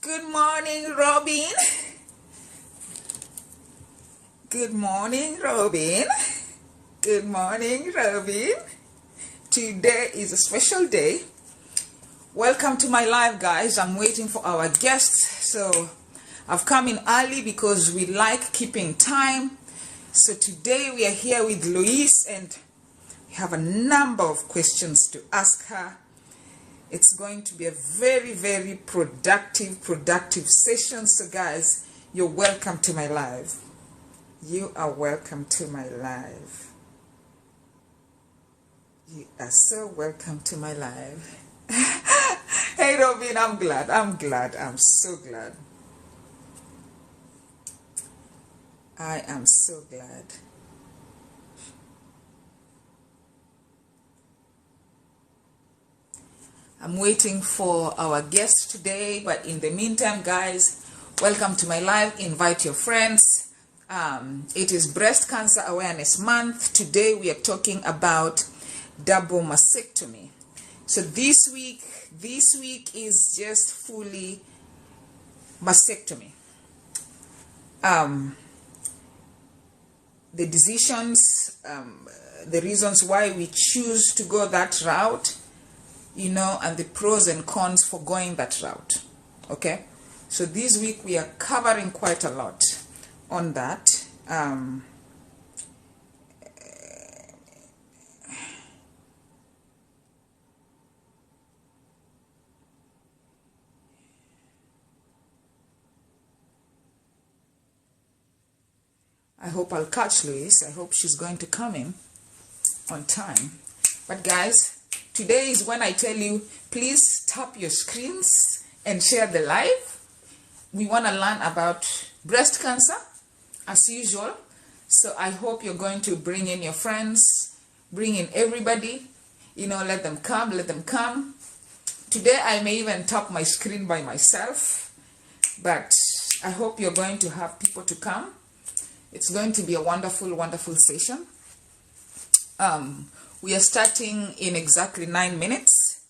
Good morning, Robin. Good morning, Robin. Good morning, Robin. Today is a special day. Welcome to my live, guys. I'm waiting for our guests. So I've come in early because we like keeping time. So today we are here with Louise and we have a number of questions to ask her. It's going to be a very, very productive session. So guys, you're welcome to my live. You are welcome to my live. You are so welcome to my live. Hey Robin, I'm glad. I'm so glad. I am so glad. I'm waiting for our guest today, but in the meantime, guys, welcome to my live. Invite your friends. It is Breast Cancer Awareness Month. Today we are talking about double mastectomy. So this week is just fully mastectomy. The decisions, the reasons why we choose to go that route, and the pros and cons for going that route. Okay, so this week we are covering quite a lot on that. I hope I'll catch Louise. I hope she's going to come in on time. But guys, today is when I tell you, please tap your screens and share the live. We want to learn about breast cancer as usual. So I hope you're going to bring in your friends, bring in everybody, let them come. Today I may even tap my screen by myself, but I hope you're going to have people to come. It's going to be a wonderful session. We are starting in exactly 9 minutes.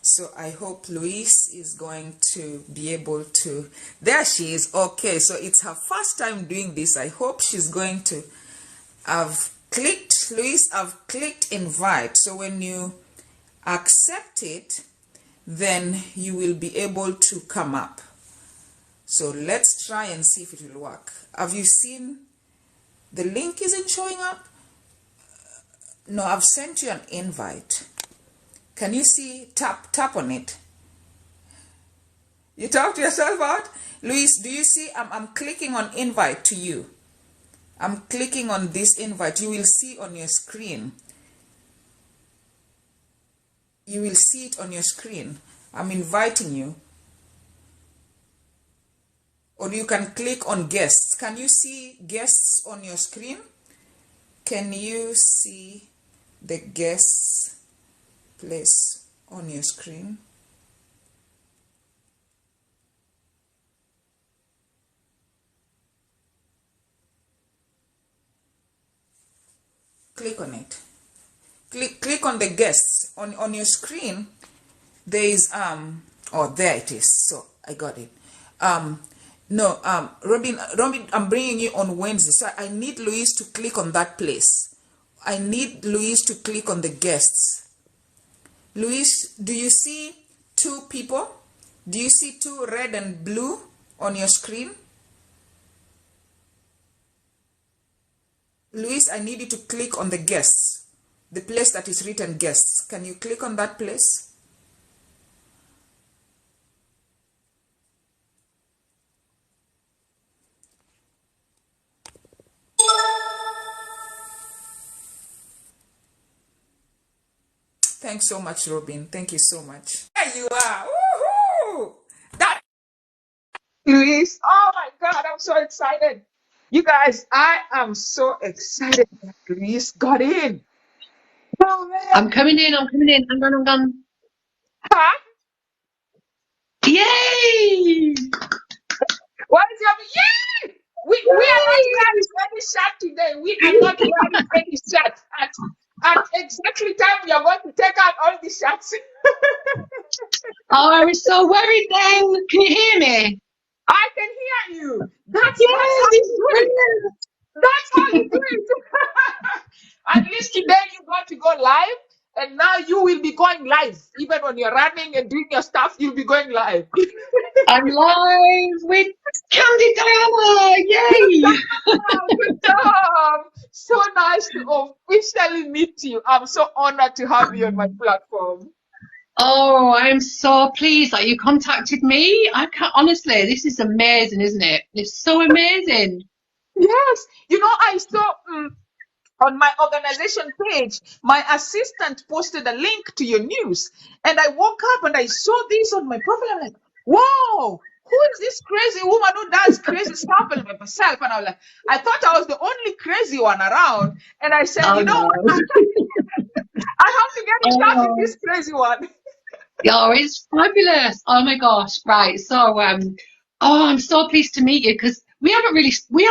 So I hope Louise is going to be able to. There she is. Okay, so it's her first time doing this. I hope she's going to have clicked. Louise, I've clicked invite. So when you accept it, then you will be able to come up. So let's try and see if it will work. Have you seen the link isn't showing up? No, I've sent you an invite. Can you see? Tap on it. You talk to yourself out? Louise, do you see? I'm clicking on invite to you. I'm clicking on this invite. You will see on your screen. You will see it on your screen. I'm inviting you. Or you can click on guests. Can you see guests on your screen? Can you see the guests place on your screen? Click on it. Click on the guests on your screen. There is there it is. So I got it. Robin, I'm bringing you on Wednesday. So I need Louise to click on that place. I need Louise to click on the guests. Louise, do you see 2 people? Do you see 2 red and blue on your screen? Louise, I need you to click on the guests. The place that is written guests. Can you click on that place? Thanks so much, Robin. Thank you so much. There you are. Woohoo! That Louise. Oh my God, I'm so excited. You guys, I am so excited that Louise got in. Oh man. I'm coming in. I'm gone. Huh? Yay! What is your yay? We are not wearing any shirt today. We are not wearing any shirt. At exactly time we are going to take out all the shirts. Oh, I was so worried then. Can you hear me? I can hear you. That's Yes, how this you is do it. brilliant. That's how you do it. At least today you got to go live, and now you will be going live. Even when you're running and doing your stuff, you'll be going live. I'm live with Candy Diana. Good Yay! job. Good job. So nice to officially meet you. I'm so honored to have you on my platform. Oh, I'm so pleased that you contacted me. I can't, honestly, this is amazing, isn't it? It's so amazing. Yes. I saw on my organization page, my assistant posted a link to your news. And I woke up and I saw this on my profile. I'm like, whoa, who is this crazy woman who does crazy stuff by herself? And I was like, I thought I was the only crazy one around. And I said, Oh you know no. what? I have to get in touch with Oh, this crazy one. oh, it's fabulous. Oh my gosh. Right. So, oh, I'm so pleased to meet you because we have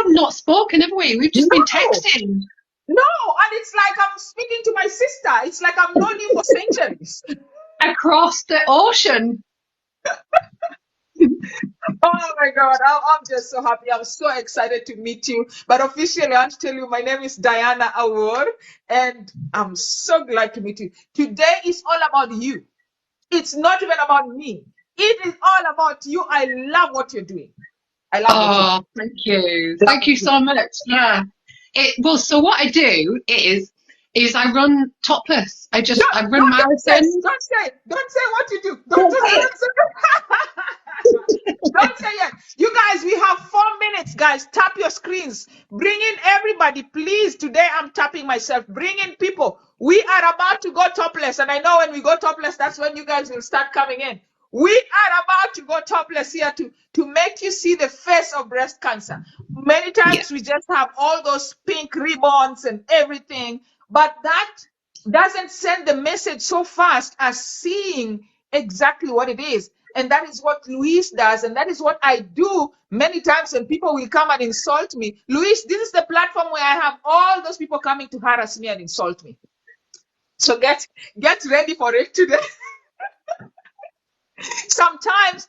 not spoken, have we? We've just been No, texting no. And it's like I'm speaking to my sister. It's like I've known you for centuries. across the ocean. Oh my God, I'm just so happy. I'm so excited to meet you. But officially, I want to tell you, my name is Diana Awor, and I'm so glad to meet you. Today is all about you. It's not even about me. It is all about you. I love what you're doing. I love what you're Oh, thank you. doing. Love Thank what you you're so much. Yeah. Well, so what I do is I run topless. I run don't yes, marathons. don't say what you do. Don't say it. Don't say don't say yes. You guys, we have 4 minutes, guys. Tap your screens. Bring in everybody, please. Today I'm tapping myself. Bring in people. We are about to go topless, and I know when we go topless, that's when you guys will start coming in. We are about to go topless here to make you see the face of breast cancer. Many Yeah. times we just have all those pink ribbons and everything, but that doesn't send the message so fast as seeing exactly what it is. And that is what Louise does. And that is what I do many times when people will come and insult me. Louise, this is the platform where I have all those people coming to harass me and insult me. So get ready for it today. Sometimes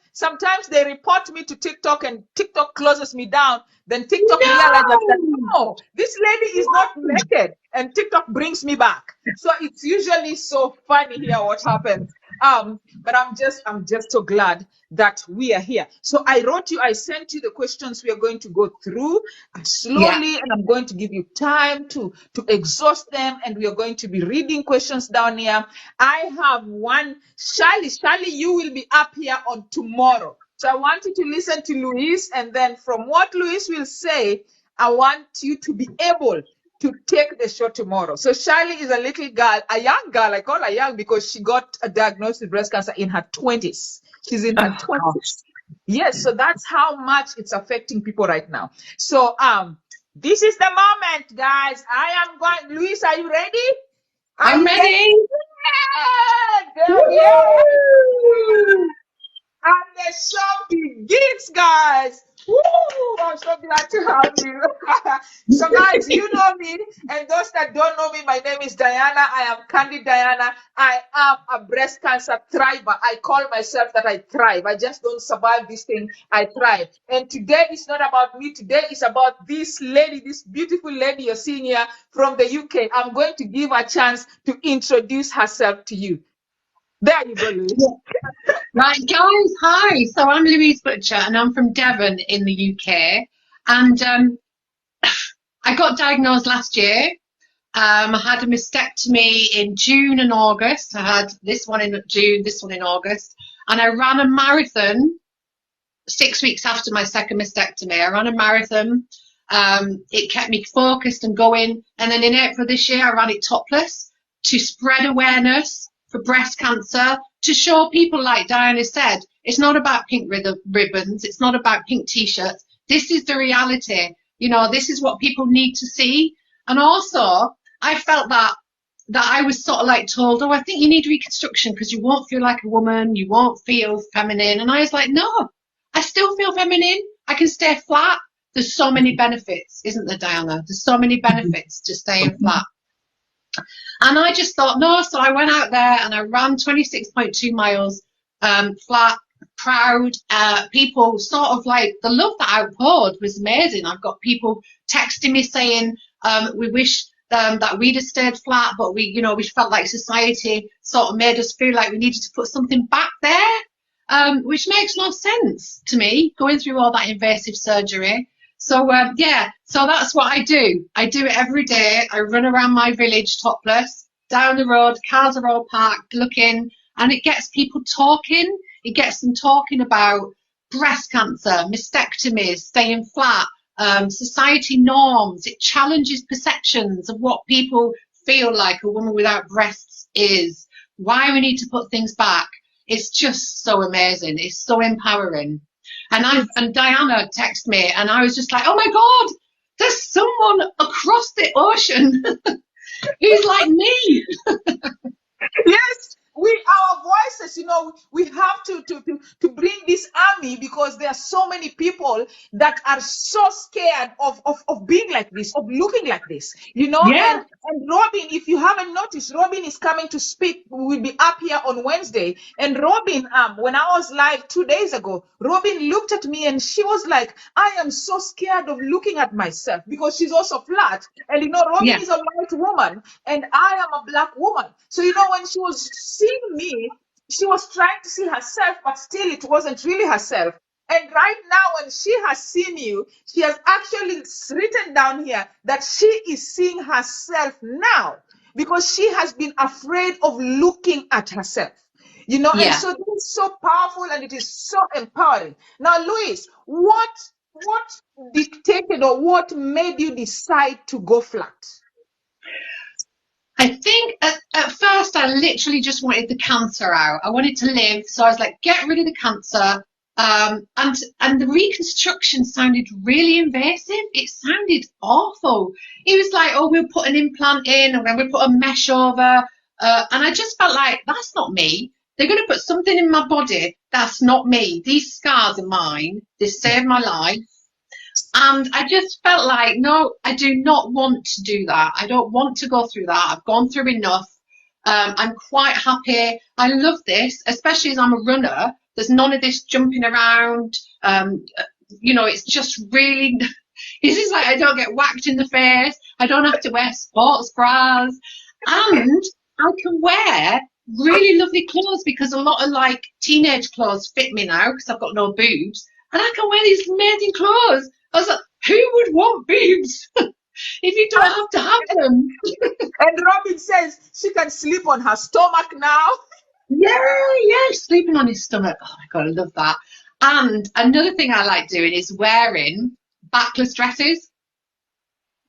they report me to TikTok and TikTok closes me down. Then TikTok realizes that No. no, this lady is not naked, and TikTok brings me back. So it's usually so funny here what happens. But I'm just so glad that we are here. So I sent you the questions we are going to go through Yeah. slowly, and I'm going to give you time to exhaust them, and we are going to be reading questions down here. I have one. Shali, you will be up here on tomorrow. So I want you to listen to Louise, and then from what Louise will say, I want you to be able to take the show tomorrow. So Shali is a little girl, a young girl. I call her young because she got a diagnosis with breast cancer in her 20s. She's in her Oh gosh. 20s. Yes, so that's how much it's affecting people right now. So this is the moment, guys. I am going. Louise, are you ready? Are I'm you ready? ready. Yeah, girl, yeah. Woo! And the show begins, guys. Woo! I'm so glad to have you. So, guys, you know me, and those that don't know me, my name is Diana. I am Candy Diana. I am a breast cancer thriver. I call myself that I thrive. I just don't survive this thing. I thrive. And today is not about me. Today is about this lady, this beautiful lady you're seeing here from the UK. I'm going to give her a chance to introduce herself to you. There you go, Louise. Right, guys, hi. So I'm Louise Butcher and I'm from Devon in the UK. And I got diagnosed last year. I had a mastectomy in June and August. I had this one in June, this one in August. And I ran a marathon 6 weeks after my second mastectomy. I ran a marathon. It kept me focused and going. And then in April this year, I ran it topless to spread awareness for breast cancer, to show people, like Diana said, it's not about pink ribbons. It's not about pink t-shirts. This is the reality. You know, this is what people need to see. And also, I felt that I was sort of like told, oh, I think you need reconstruction because you won't feel like a woman, you won't feel feminine. And I was like, no, I still feel feminine. I can stay flat. There's so many benefits, isn't there, Diana? There's so many benefits to staying flat. And I just thought, no, so I went out there and I ran 26.2 miles flat, proud. People sort of like the love that I poured was amazing. I've got people texting me saying, we wish that we'd have stayed flat, but we felt like society sort of made us feel like we needed to put something back there, which makes no sense to me, going through all that invasive surgery. So so that's what I do. I do it every day. I run around my village topless, down the road, cars are all parked, looking, and it gets people talking. It gets them talking about breast cancer, mastectomies, staying flat, society norms. It challenges perceptions of what people feel like a woman without breasts is, why we need to put things back. It's just so amazing. It's so empowering. And Diana texted me, and I was just like, oh my God, there's someone across the ocean who's like me. Yes, our voices, we have to bring this army, because there are so many people that are so scared of being like this, of looking like this, Yeah. and Robin, if you haven't noticed, Robin is coming to speak. We will be up here on Wednesday. And Robin, when I was live 2 days ago, Robin looked at me and she was like, I am so scared of looking at myself, because she's also flat. And Robin Yeah. is a white woman and I am a black woman. So when she was seeing me, she was trying to see herself, but still it wasn't really herself. And right now, when she has seen you, she has actually written down here that she is seeing herself now, because she has been afraid of looking at herself. And Yeah. so this is so powerful and it is so empowering. Now, Louise, what dictated or what made you decide to go flat? I think at first I literally just wanted the cancer out. I wanted to live, so I was like, get rid of the cancer. And the reconstruction sounded really invasive. It sounded awful. It was like, oh, we'll put an implant in, and then we'll put a mesh over. And I just felt like, that's not me. They're going to put something in my body. That's not me. These scars are mine. They saved my life. And I just felt like, no, I do not want to do that. I don't want to go through that. I've gone through enough. I'm quite happy. I love this, especially as I'm a runner. There's none of this jumping around. It's just really, it's just like I don't get whacked in the face. I don't have to wear sports bras. And I can wear really lovely clothes, because a lot of like teenage clothes fit me now because I've got no boobs. And I can wear these amazing clothes. I was like, who would want boobs if you don't have to have them? And Robin says she can sleep on her stomach now. Yeah, sleeping on his stomach. Oh my God, I love that. And another thing I like doing is wearing backless dresses.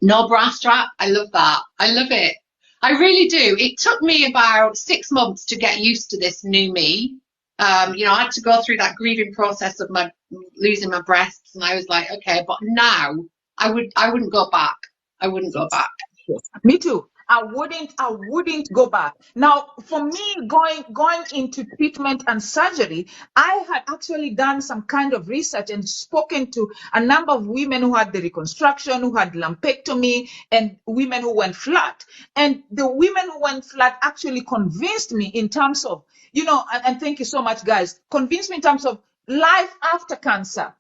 No bra strap. I love that. I love it. I really do. It took me about 6 months to get used to this new me. I had to go through that grieving process of my losing my breasts, and I was like, okay, but now I wouldn't go back. I wouldn't go back. Me too. I wouldn't go back. Now, for me, going into treatment and surgery, I had actually done some kind of research and spoken to a number of women who had the reconstruction, who had lumpectomy, and women who went flat. And the women who went flat actually convinced me in terms of, and thank you so much, guys, convinced me in terms of life after cancer,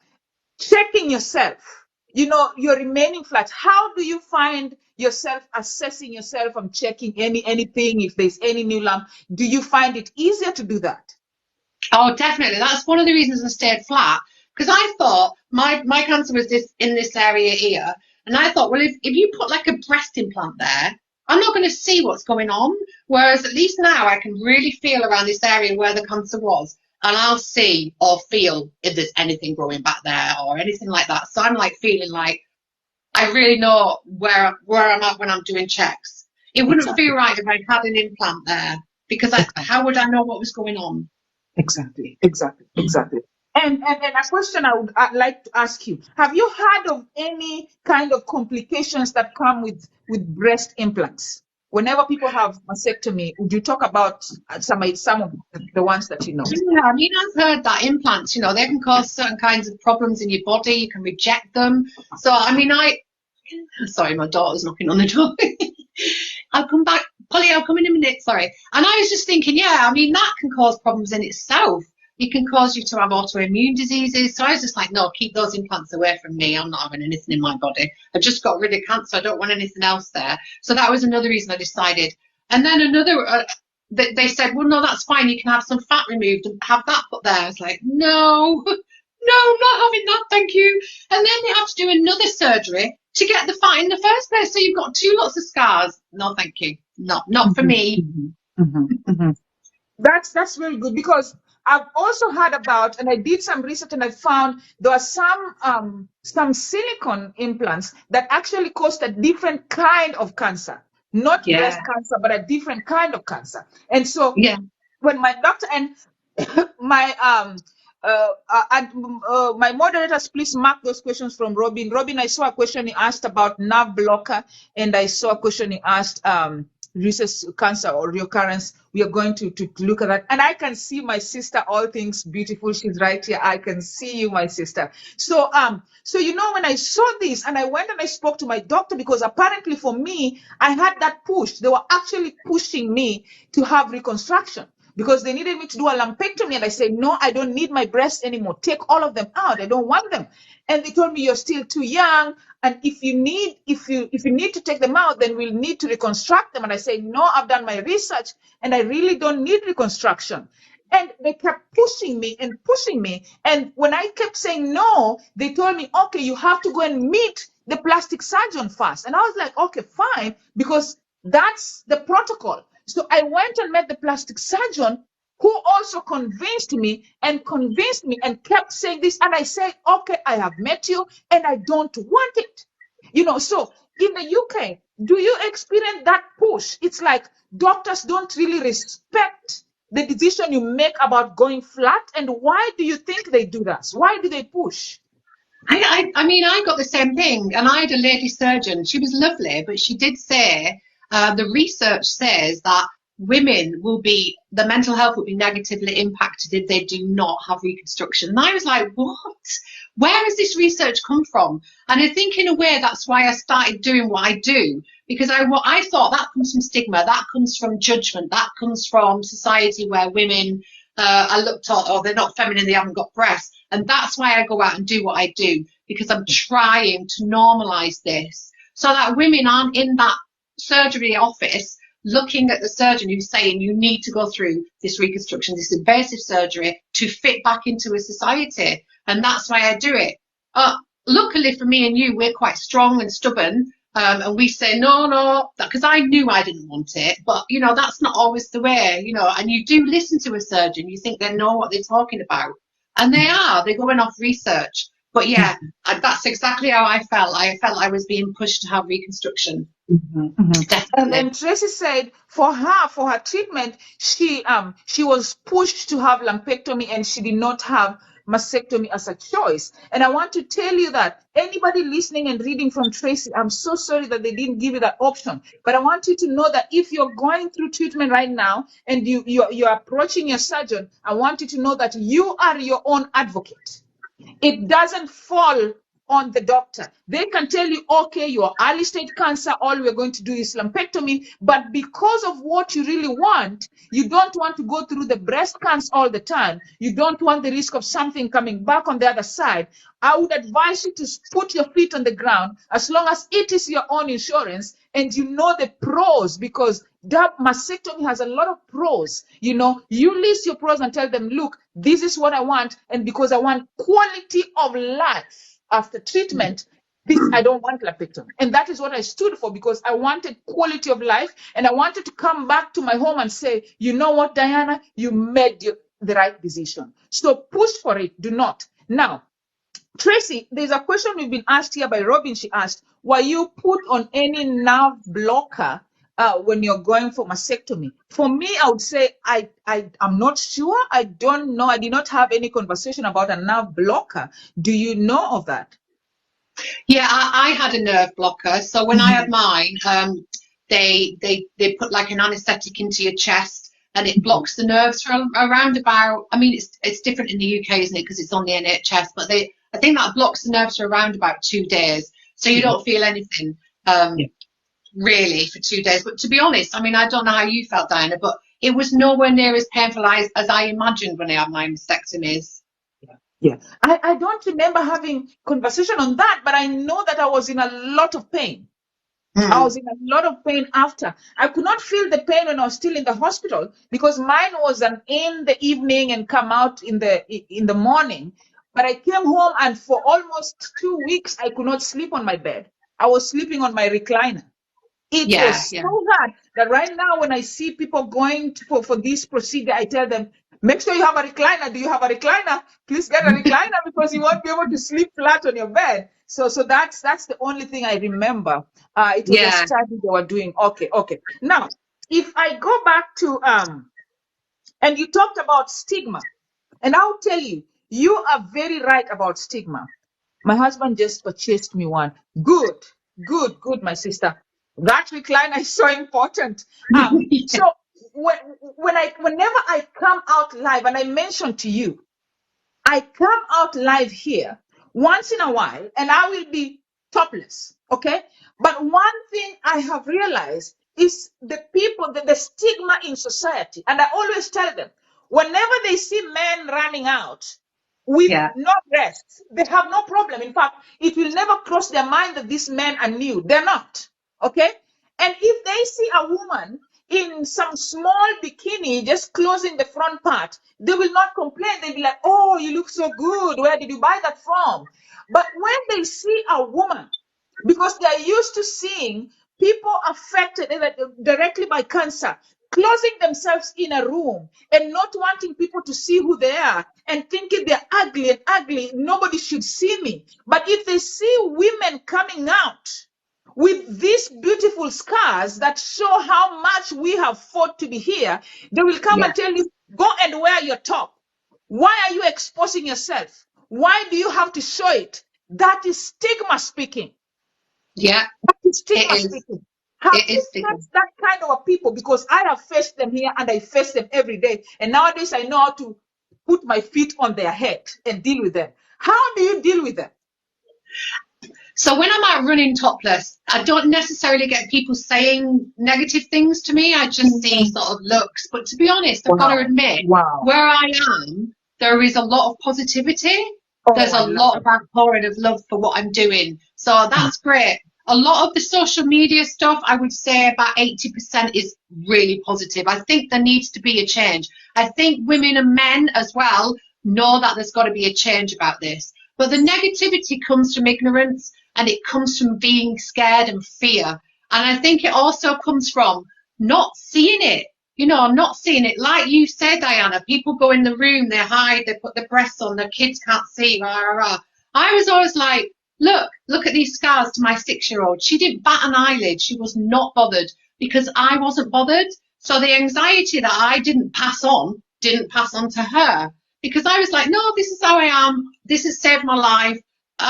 checking yourself, you're remaining flat. How do you find yourself assessing yourself and checking anything, if there's any new lump? Do you find it easier to do that? Oh, definitely. That's one of the reasons I stayed flat, because I thought my cancer was in this area here, and I thought, well, if you put like a breast implant there, I'm not going to see what's going on. Whereas at least now I can really feel around this area where the cancer was, and I'll see or feel if there's anything growing back there or anything like that. So I'm like feeling like I really know where I'm at when I'm doing checks. It wouldn't feel right if I had an implant there, because how would I know what was going on? Exactly. And a question I'd like to ask you: have you heard of any kind of complications that come with breast implants? Whenever people have mastectomy, would you talk about some of the ones that you know? Yeah, I mean, I've heard that implants, they can cause certain kinds of problems in your body. You can reject them. So, I mean, sorry, my daughter's knocking on the door. I'll come back. Polly, I'll come in a minute. Sorry. And I was just thinking, yeah, I mean, that can cause problems in itself. It can cause you to have autoimmune diseases. So I was just like, no, keep those implants away from me. I'm not having anything in my body. I've just got rid of cancer. I don't want anything else there. So that was another reason I decided. And then another, they said, well, no, that's fine. You can have some fat removed and have that put there. I was like, no, no, I'm not having that. Thank you. And then they have to do another surgery to get the fat in the first place. So you've got 2 lots of scars. No, thank you. Not for me. That's really good, because I've also heard about, and I did some research, and I found there are some silicone implants that actually cause a different kind of cancer, not breast cancer, but a different kind of cancer. And so when my doctor and my my moderators, please mark those questions from Robin. Robin, I saw a question he asked about nerve blocker, and I saw a question he asked recess cancer or recurrence. We are going to look at that. And I can see my sister, all things beautiful. She's right here. I can see you, my sister. So when I saw this, and I went and I spoke to my doctor, because apparently for me, I had that push. They were actually pushing me to have reconstruction, because they needed me to do a lumpectomy. And I said, no, I don't need my breasts anymore. Take all of them out. I don't want them. And they told me, you're still too young. And if you need to take them out, then we'll need to reconstruct them. And I said, no, I've done my research and I really don't need reconstruction. And they kept pushing me and pushing me. And when I kept saying no, they told me, okay, you have to go and meet the plastic surgeon first. And I was like, okay, fine, because that's the protocol. So I went and met the plastic surgeon, who also convinced me and kept saying this. And I said, okay, I have met you and I don't want it. So in the UK, do you experience that push? It's like doctors don't really respect the decision you make about going flat. And why do you think they do that? Why do they push? I mean, I got the same thing, and I had a lady surgeon. She was lovely, but she did say the research says that the mental health will be negatively impacted if they do not have reconstruction. And I was like, what? Where has this research come from? And I think in a way that's why I started doing what I do, because I thought that comes from stigma, that comes from judgment, that comes from society where women are looked at, or they're not feminine, they haven't got breasts. And that's why I go out and do what I do, because I'm trying to normalize this so that women aren't in that surgery office looking at the surgeon who's saying you need to go through this reconstruction, this invasive surgery to fit back into a society. And that's why I do it. Luckily for me and you, we're quite strong and stubborn. And we say, no, because I knew I didn't want it. But, that's not always the way, and you do listen to a surgeon. You think they know what they're talking about. And they're going off research. But yeah, that's exactly how I felt. I felt I was being pushed to have reconstruction. Definitely. And then Tracy said for her treatment, she was pushed to have lumpectomy, and she did not have mastectomy as a choice. And I want to tell you that anybody listening and reading from Tracy, I'm so sorry that they didn't give you that option. But I want you to know that if you're going through treatment right now and you're approaching your surgeon, I want you to know that you are your own advocate. It doesn't fall on the doctor. They can tell you, okay, you're early stage cancer, all we're going to do is lumpectomy, but because of what you really want, you don't want to go through the breast cancer all the time. You don't want the risk of something coming back on the other side. I would advise you to put your feet on the ground, as long as it is your own insurance and you know the pros, because that mastectomy has a lot of pros. You list your pros and tell them, look, this is what I want, and because I want quality of life after treatment, I don't want lumpectomy. And that is what I stood for, because I wanted quality of life, and I wanted to come back to my home and say, you know what, Diana, you made the right decision. So push for it. Do not. Now, Tracy, there's a question we've been asked here by Robin. She asked, were you put on any nerve blocker when you're going for mastectomy? For me, I would say I'm not sure. I don't know. I did not have any conversation about a nerve blocker. Do you know of that? Yeah, I had a nerve blocker. So when I had mine, they put like an anesthetic into your chest, and it blocks the nerves for around about, I mean, it's different in the UK, isn't it? Because it's on the NHS, but I think that blocks the nerves for around about 2 days. So you don't feel anything really for 2 days. But to be honest, I mean, I don't know how you felt, Diana, but it was nowhere near as painful as I imagined when I had my mastectomies. Yeah. I don't remember having conversation on that, but I know that I was in a lot of pain. I was in a lot of pain after. I could not feel the pain when I was still in the hospital because mine was an in the evening and come out in the morning. But I came home and for almost 2 weeks I could not sleep on my bed. I was sleeping on my recliner. It Yeah, was yeah. so hard that right now when I see people going for this procedure, I tell them, make sure you have a recliner. Do you have a recliner? Please get a recliner because you won't be able to sleep flat on your bed. So that's the only thing I remember. It was a Yeah, study they were doing. Okay. Now, if I go back to and you talked about stigma, and I'll tell you, you are very right about stigma. My husband just purchased me one. Good, my sister. That recliner is so important. So whenever I come out live, and I mentioned to you, I come out live here once in a while and I will be topless. Okay. But one thing I have realized is the people, the stigma in society. And I always tell them, whenever they see men running out with yeah, no breasts, they have no problem. In fact, it will never cross their mind that these men are nude. They're not. Okay. And if they see a woman in some small bikini just closing the front part, they will not complain. They'll be like, oh, you look so good. Where did you buy that from? But when they see a woman, because they are used to seeing people affected directly by cancer, closing themselves in a room and not wanting people to see who they are and thinking they're ugly and ugly, nobody should see me. But if they see women coming out with these beautiful scars that show how much we have fought to be here, they will come yeah, and tell you, go and wear your top. Why are you exposing yourself? Why do you have to show it? That is stigma speaking. yeah. That is It stigma is. speaking. Have It you is stigma. faced that kind of a people? Because I have faced them here and I face them every day. And nowadays I know how to put my feet on their head and deal with them. How do you deal with them? So when I'm out running topless, I don't necessarily get people saying negative things to me. I just see sort of looks. But to be honest, I've got to Wow. admit, Wow. where I am, there is a lot of positivity. Oh, There's I a love lot it. of outpouring of love for what I'm doing. So that's great. A lot of the social media stuff, I would say about 80% is really positive. I think there needs to be a change. I think women and men as well know that there's got to be a change about this. But the negativity comes from ignorance and it comes from being scared and fear. And I think it also comes from not seeing it. You know, not seeing it. Like you said, Diana, people go in the room, they hide, they put the breasts on, their kids can't see, rah, rah, rah. I was always like, look at these scars to my 6-year-old. She didn't bat an eyelid. She was not bothered because I wasn't bothered. So the anxiety that I didn't pass on to her because I was like, no, this is how I am. This has saved my life.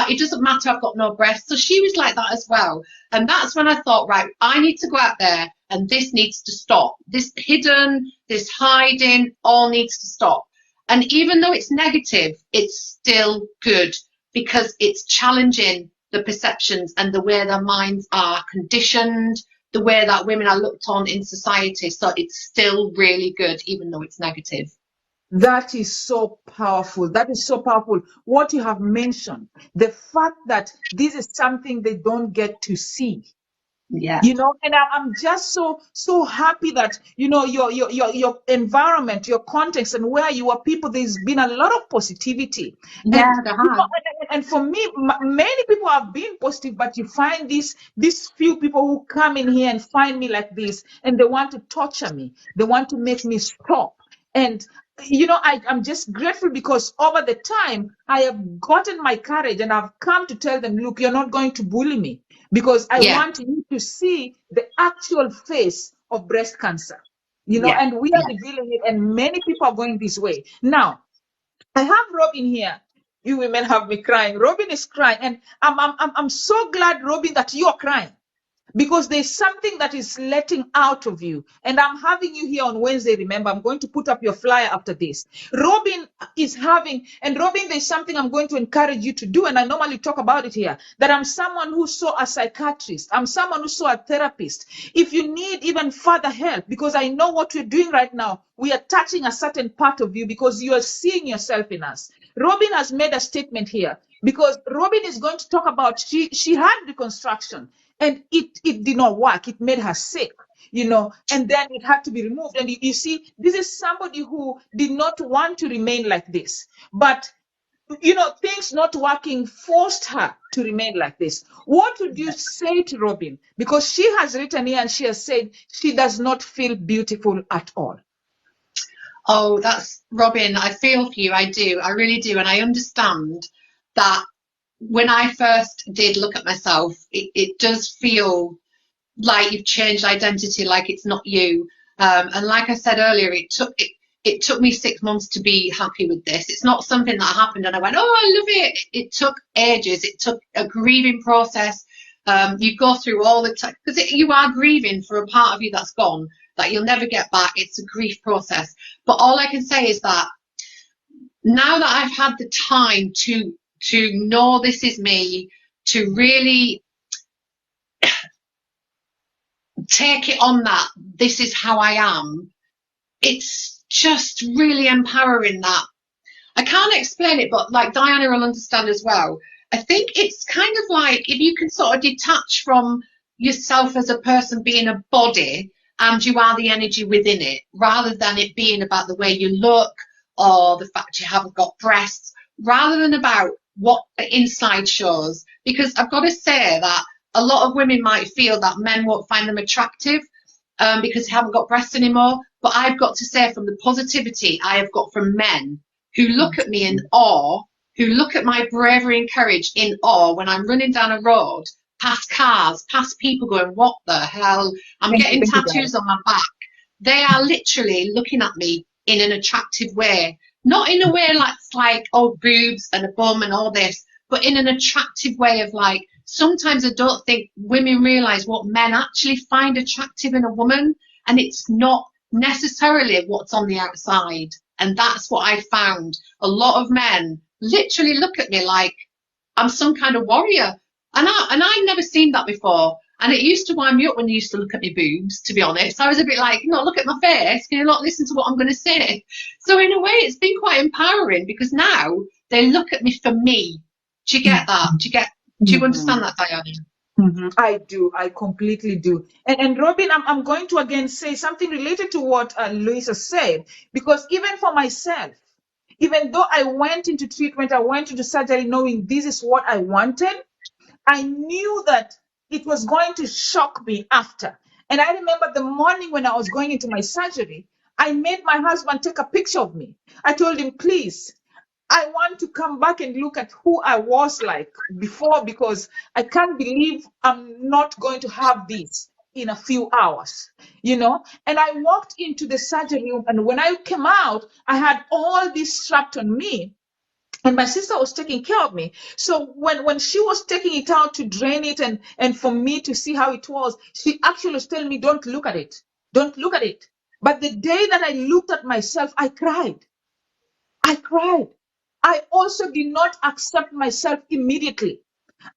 It doesn't matter. I've got no breasts. So she was like that as well. And that's when I thought, right, I need to go out there and this needs to stop. This hidden, this hiding, all needs to stop. And even though it's negative, it's still good because it's challenging the perceptions and the way their minds are conditioned, the way that women are looked on in society. So it's still really good, even though it's negative. That is so powerful. That is so powerful. What you have mentioned, the fact that this is something they don't get to see. Yeah. And I'm just so happy that your environment, your context, and where you are people, there's been a lot of positivity. Yeah, And they have. and for me, many people have been positive, but you find these few people who come in here and find me like this, and they want to torture me. They want to make me stop. And I'm just grateful because over the time I have gotten my courage and I've come to tell them, look, you're not going to bully me because I Yeah, want you to see the actual face of breast cancer. yeah, And we are yeah. revealing it, and many people are going this way. Now, I have Robin here. You women have me crying. Robin is crying, and I'm so glad, Robin, that you're crying because there's something that is letting out of you. And I'm having you here on Wednesday. Remember, I'm going to put up your flyer after this. Robin is having, and Robin, there's something I'm going to encourage you to do. And I normally talk about it here, that I'm someone who saw a psychiatrist. I'm someone who saw a therapist. If you need even further help, because I know what we're doing right now, we are touching a certain part of you because you are seeing yourself in us. Robin has made a statement here because Robin is going to talk about she had reconstruction and it did not work. It made her sick, and then it had to be removed. And you see, this is somebody who did not want to remain like this, but things not working forced her to remain like this. What would you say to Robin? Because she has written here and she has said she does not feel beautiful at all. Oh, that's Robin. I feel for you. I do. I really do. And I understand that when I first did look at myself, it does feel like you've changed identity, like it's not you. And like I said earlier, it took me 6 months to be happy with this. It's not something that happened and I went, oh, I love it. It took ages. It took a grieving process. You go through all the time because you are grieving for a part of you that's gone, that you'll never get back. It's a grief process. But all I can say is that now that I've had the time to know this is me, to really take it on that this is how I am, it's just really empowering that. I can't explain it, but like Diana will understand as well. I think it's kind of like if you can sort of detach from yourself as a person being a body and you are the energy within it, rather than it being about the way you look or the fact you haven't got breasts, rather than about what the inside shows. Because I've got to say that a lot of women might feel that men won't find them attractive because they haven't got breasts anymore. But I've got to say, from the positivity I have got from men who look at me in awe, who look at my bravery and courage in awe when I'm running down a road, past cars, past people going, what the hell? I'm getting tattoos on my back. They are literally looking at me in an attractive way. Not in a way like, oh, boobs and a bum and all this, but in an attractive way of like, sometimes I don't think women realise what men actually find attractive in a woman, and it's not necessarily what's on the outside. And that's what I found. A lot of men literally look at me like I'm some kind of warrior. And I'd never seen that before. And it used to wind me up when they used to look at me boobs, to be honest. I was a bit like, look at my face. Can you not listen to what I'm going to say? So in a way, it's been quite empowering because now they look at me for me. Do you get that? Do you understand that, Diana? Mm-hmm. I do. I completely do. And Robin, I'm going to again say something related to what Louise said, because even for myself, even though I went into treatment, I went into surgery knowing this is what I wanted, I knew that it was going to shock me after. And I remember the morning when I was going into my surgery, I made my husband take a picture of me. I told him, please, I want to come back and look at who I was like before, because I can't believe I'm not going to have this in a few hours, And I walked into the surgery room, and when I came out, I had all this strapped on me. And my sister was taking care of me. So when she was taking it out to drain it and for me to see how it was, she actually was telling me, don't look at it. Don't look at it. But the day that I looked at myself, I cried. I cried. I also did not accept myself immediately.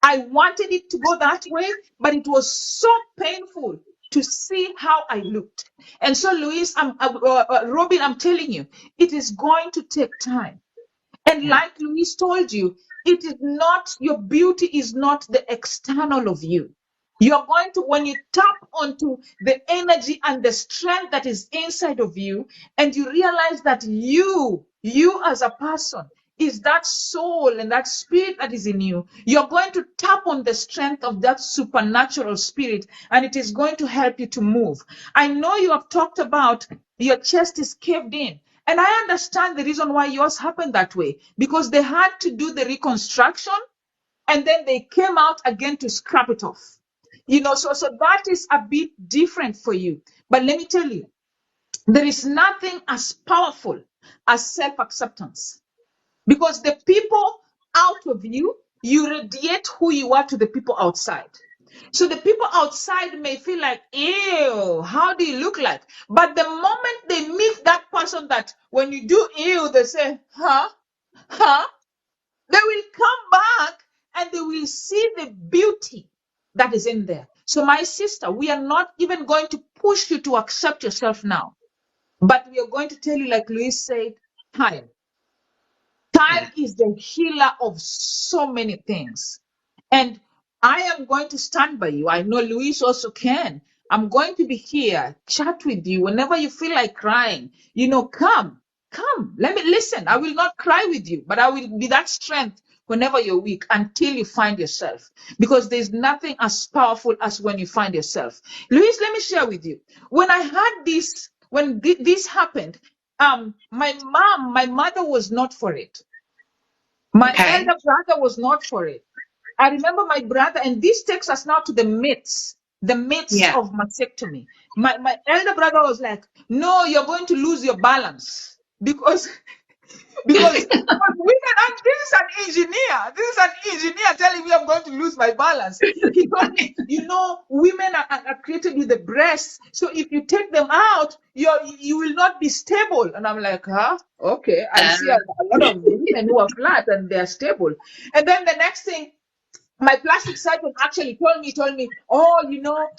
I wanted it to go that way, but it was so painful to see how I looked. And so, Louise, Robin, I'm telling you, it is going to take time. And like Louise told you, it is not, your beauty is not the external of you. You're going to, when you tap onto the energy and the strength that is inside of you, and you realize that you as a person is that soul and that spirit that is in you, you're going to tap on the strength of that supernatural spirit, and it is going to help you to move. I know you have talked about your chest is caved in. And I understand the reason why yours happened that way, because they had to do the reconstruction and then they came out again to scrap it off. So that is a bit different for you. But let me tell you, there is nothing as powerful as self-acceptance, because the people out of you, you radiate who you are to the people outside. So the people outside may feel like, ew, how do you look like? But the moment they meet that person that when you do ew, they say, huh? Huh? They will come back and they will see the beauty that is in there. So my sister, we are not even going to push you to accept yourself now. But we are going to tell you, like Louise said, time. Time Yeah. is the healer of so many things. And I am going to stand by you. I know Louise also can. I'm going to be here, chat with you whenever you feel like crying. Come, come. Let me listen. I will not cry with you, but I will be that strength whenever you're weak until you find yourself. Because there's nothing as powerful as when you find yourself. Louise, let me share with you. When I had this, when this happened, my mother was not for it. My Okay. elder brother was not for it. I remember my brother, and this takes us now to the myths Yeah. of mastectomy. My elder brother was like, no, you're going to lose your balance because women, and this is an engineer. This is an engineer telling me I'm going to lose my balance. He told me, women are created with the breasts. So if you take them out, you will not be stable. And I'm like, huh? Okay. I see a lot of women who are flat and they're stable. And then the next thing, my plastic surgeon actually told me, oh,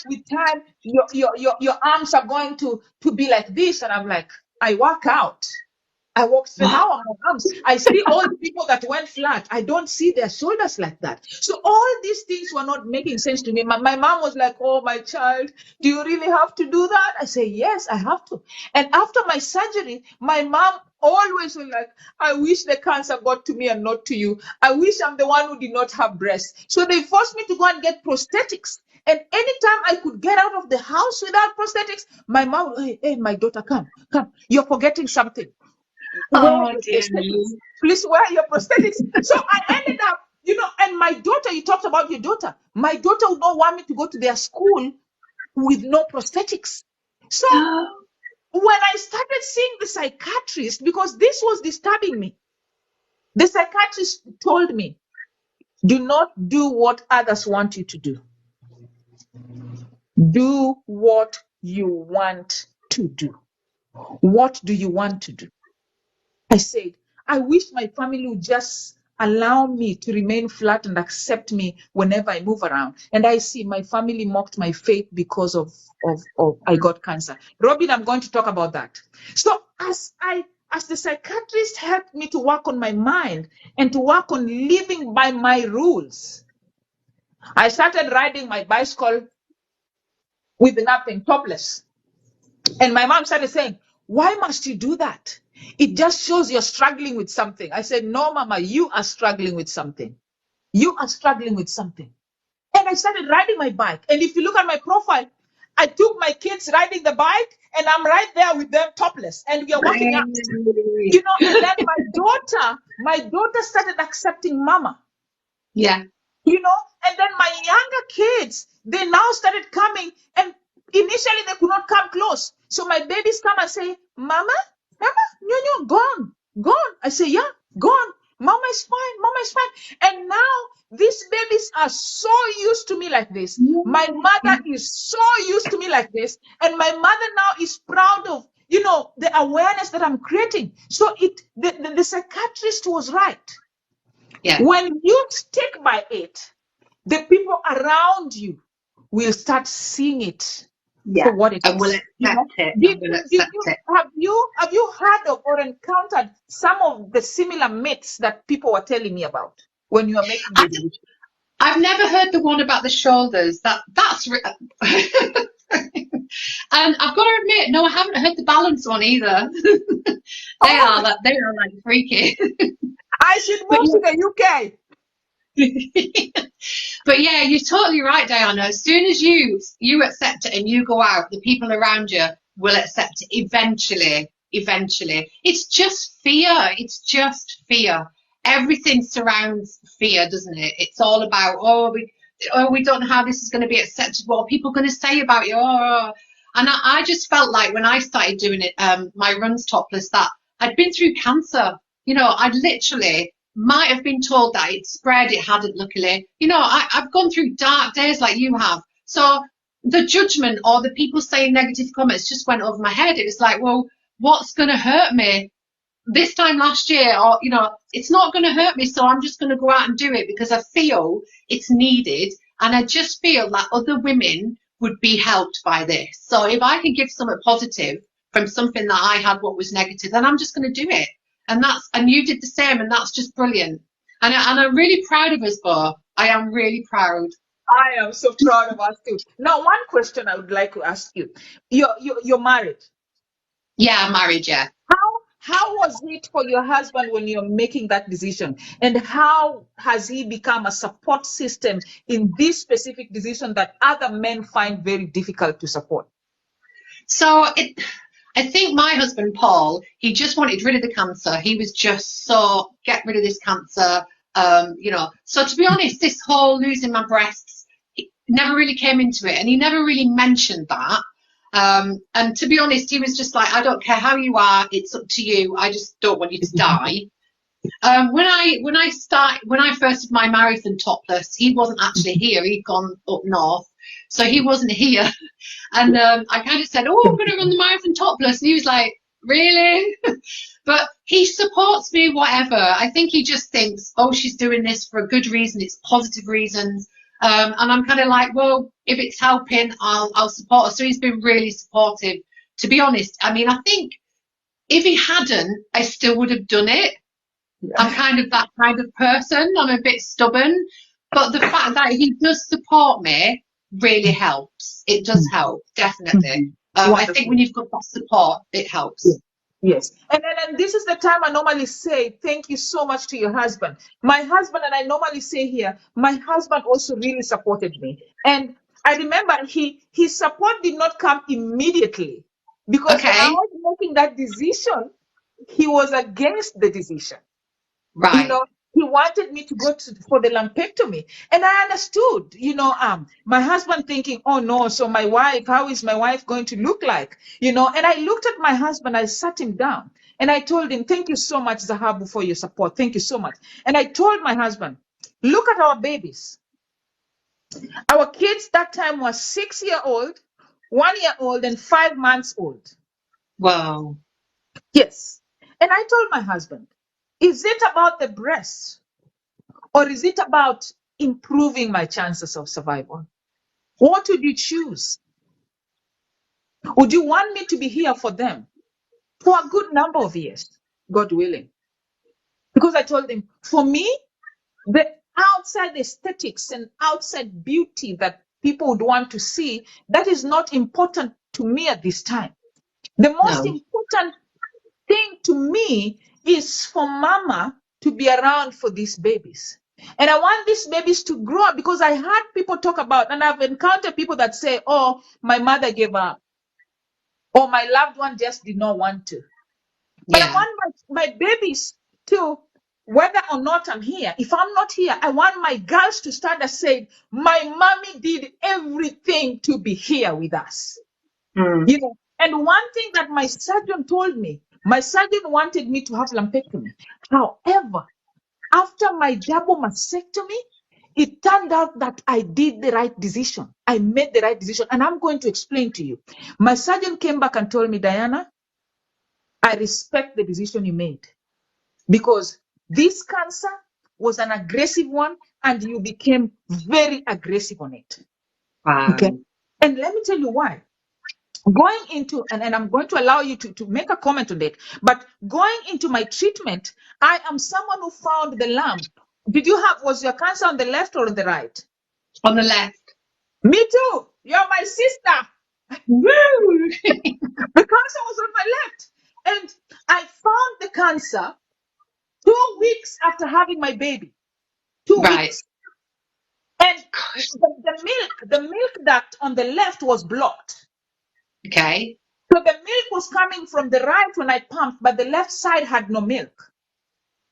with time, your arms are going to be like this. And I'm like, I work out. I walk straight. Wow. How are my arms? I see all the people that went flat. I don't see their shoulders like that. So all these things were not making sense to me. My mom was like, oh, my child, do you really have to do that? I say, yes, I have to. And after my surgery, my mom always was like, I wish the cancer got to me and not to you. I wish I'm the one who did not have breasts. So they forced me to go and get prosthetics. And anytime I could get out of the house without prosthetics, my mom, hey, my daughter, come, you're forgetting something. Wear Oh your dear prosthetics. me. Please wear your prosthetics. So I ended up, and my daughter, you talked about your daughter. My daughter would not want me to go to their school with no prosthetics. So when I started seeing the psychiatrist, because this was disturbing me, the psychiatrist told me, do not do what others want you to do. Do what you want to do. What do you want to do? I said, I wish my family would just allow me to remain flat and accept me whenever I move around. And I see my family mocked my faith because of I got cancer. Robin, I'm going to talk about that. So as the psychiatrist helped me to work on my mind and to work on living by my rules, I started riding my bicycle with nothing, topless. And my mom started saying, why must you do that? It just shows you're struggling with something. I said, no, Mama, you are struggling with something. You are struggling with something. And I started riding my bike. And if you look at my profile, I took my kids riding the bike and I'm right there with them topless. And we are walking out. And then my daughter started accepting Mama. Yeah. And then my younger kids, they now started coming, and initially they could not come close. So my babies come and say, Mama, no, gone. I say, yeah, gone. Mama is fine. And now these babies are so used to me like this. My mother is so used to me like this. And my mother now is proud of, the awareness that I'm creating. So the psychiatrist was right. Yeah. When you stick by it, the people around you will start seeing it Yeah. for what it And we'll is. accept it. Did And we'll did accept you it. have you heard of or encountered some of the similar myths that people were telling me about when you are making I, the decision? I've never heard the one about the shoulders. That's and I've got to admit, no, I haven't heard the balance one either. Oh, They are like freaky. I should But move to the UK. yeah. But yeah, you're totally right, Diana. As soon as you accept it and you go out, the people around you will accept it eventually. Eventually. It's just fear. It's just fear. Everything surrounds fear, doesn't it? It's all about, we don't know how this is going to be accepted. What are people going to say about you? And I just felt like when I started doing it, my runs topless, that I'd been through cancer. I'd literally might have been told that it spread, it hadn't, luckily. You know, I've gone through dark days like you have. So the judgment or the people saying negative comments just went over my head. It was like, well, what's going to hurt me this time last year? Or, you know, it's not going to hurt me, so I'm just going to go out and do it because I feel it's needed. And I just feel that other women would be helped by this. So if I can give something positive from something that I had what was negative, then I'm just going to do it. And you did the same, and that's just brilliant. And I'm really proud of us both. I am really proud. I am so proud of us too. Now, one question I would like to ask you. You're married. Yeah, I'm married, yeah. How was it for your husband when you're making that decision? And how has he become a support system in this specific decision that other men find very difficult to support? So I think my husband Paul, he just wanted rid of the cancer. He was just so get rid of this cancer. You know. So to be honest, this whole losing my breasts, he never really came into it, and he never really mentioned that. And to be honest, he was just like, I don't care how you are, it's up to you. I just don't want you to die. When I first did my marathon topless, he wasn't actually here. He'd gone up north, so he wasn't here. And I kind of said, "Oh, I'm going to run the marathon topless," and he was like, "Really?" But he supports me, whatever. I think he just thinks, "Oh, she's doing this for a good reason. It's positive reasons." And I'm kind of like, "Well, if it's helping, I'll support her." So he's been really supportive. To be honest, I mean, I think if he hadn't, I still would have done it. I'm kind of that kind of person. I'm a bit stubborn, but the fact that he does support me really helps. It does help, definitely. I think when you've got that support, it helps. Yes. And this is the time I normally say thank you so much to your husband. My husband, and I normally say here, my husband also really supported me. And I remember his support did not come immediately because when I Okay, was making that decision, he was against the decision. You right. know, he wanted me to go for the lumpectomy. And I understood, my husband thinking, oh no, so my wife, how is my wife going to look like? And I looked at my husband, I sat him down and I told him, thank you so much, Zahabu, for your support. Thank you so much. And I told my husband, look at our babies. Our kids that time was 6-year-old, 1-year-old, and 5 months old. Wow. Yes. And I told my husband, is it about the breasts or is it about improving my chances of survival? What would you choose? Would you want me to be here for them for a good number of years, God willing? Because I told him, for me, the outside aesthetics and outside beauty that people would want to see, that is not important to me at this time. The most No. important thing to me is for mama to be around for these babies. And I want these babies to grow up because I heard people talk about, and I've encountered people that say, oh, my mother gave up, or my loved one just did not want to. But I Yeah. want my babies to, whether or not I'm here, if I'm not here, I want my girls to stand and say, my mommy did everything to be here with us. Mm. And one thing that my surgeon told me, my surgeon wanted me to have lumpectomy. However, after my double mastectomy, it turned out that I did the right decision. I made the right decision. And I'm going to explain to you. My surgeon came back and told me, Diana, I respect the decision you made because this cancer was an aggressive one and you became very aggressive on it. Wow. Okay. And let me tell you why. Going into, and I'm going to allow you to make a comment on it, but going into my treatment, I am someone who found the lump. Was your cancer on the left or on the right? On the left. Me too. You're my sister. Woo! The cancer was on my left. And I found the cancer 2 weeks after having my baby. 2 Right. weeks. And the milk duct on the left was blocked. Okay. So the milk was coming from the right when I pumped, but the left side had no milk.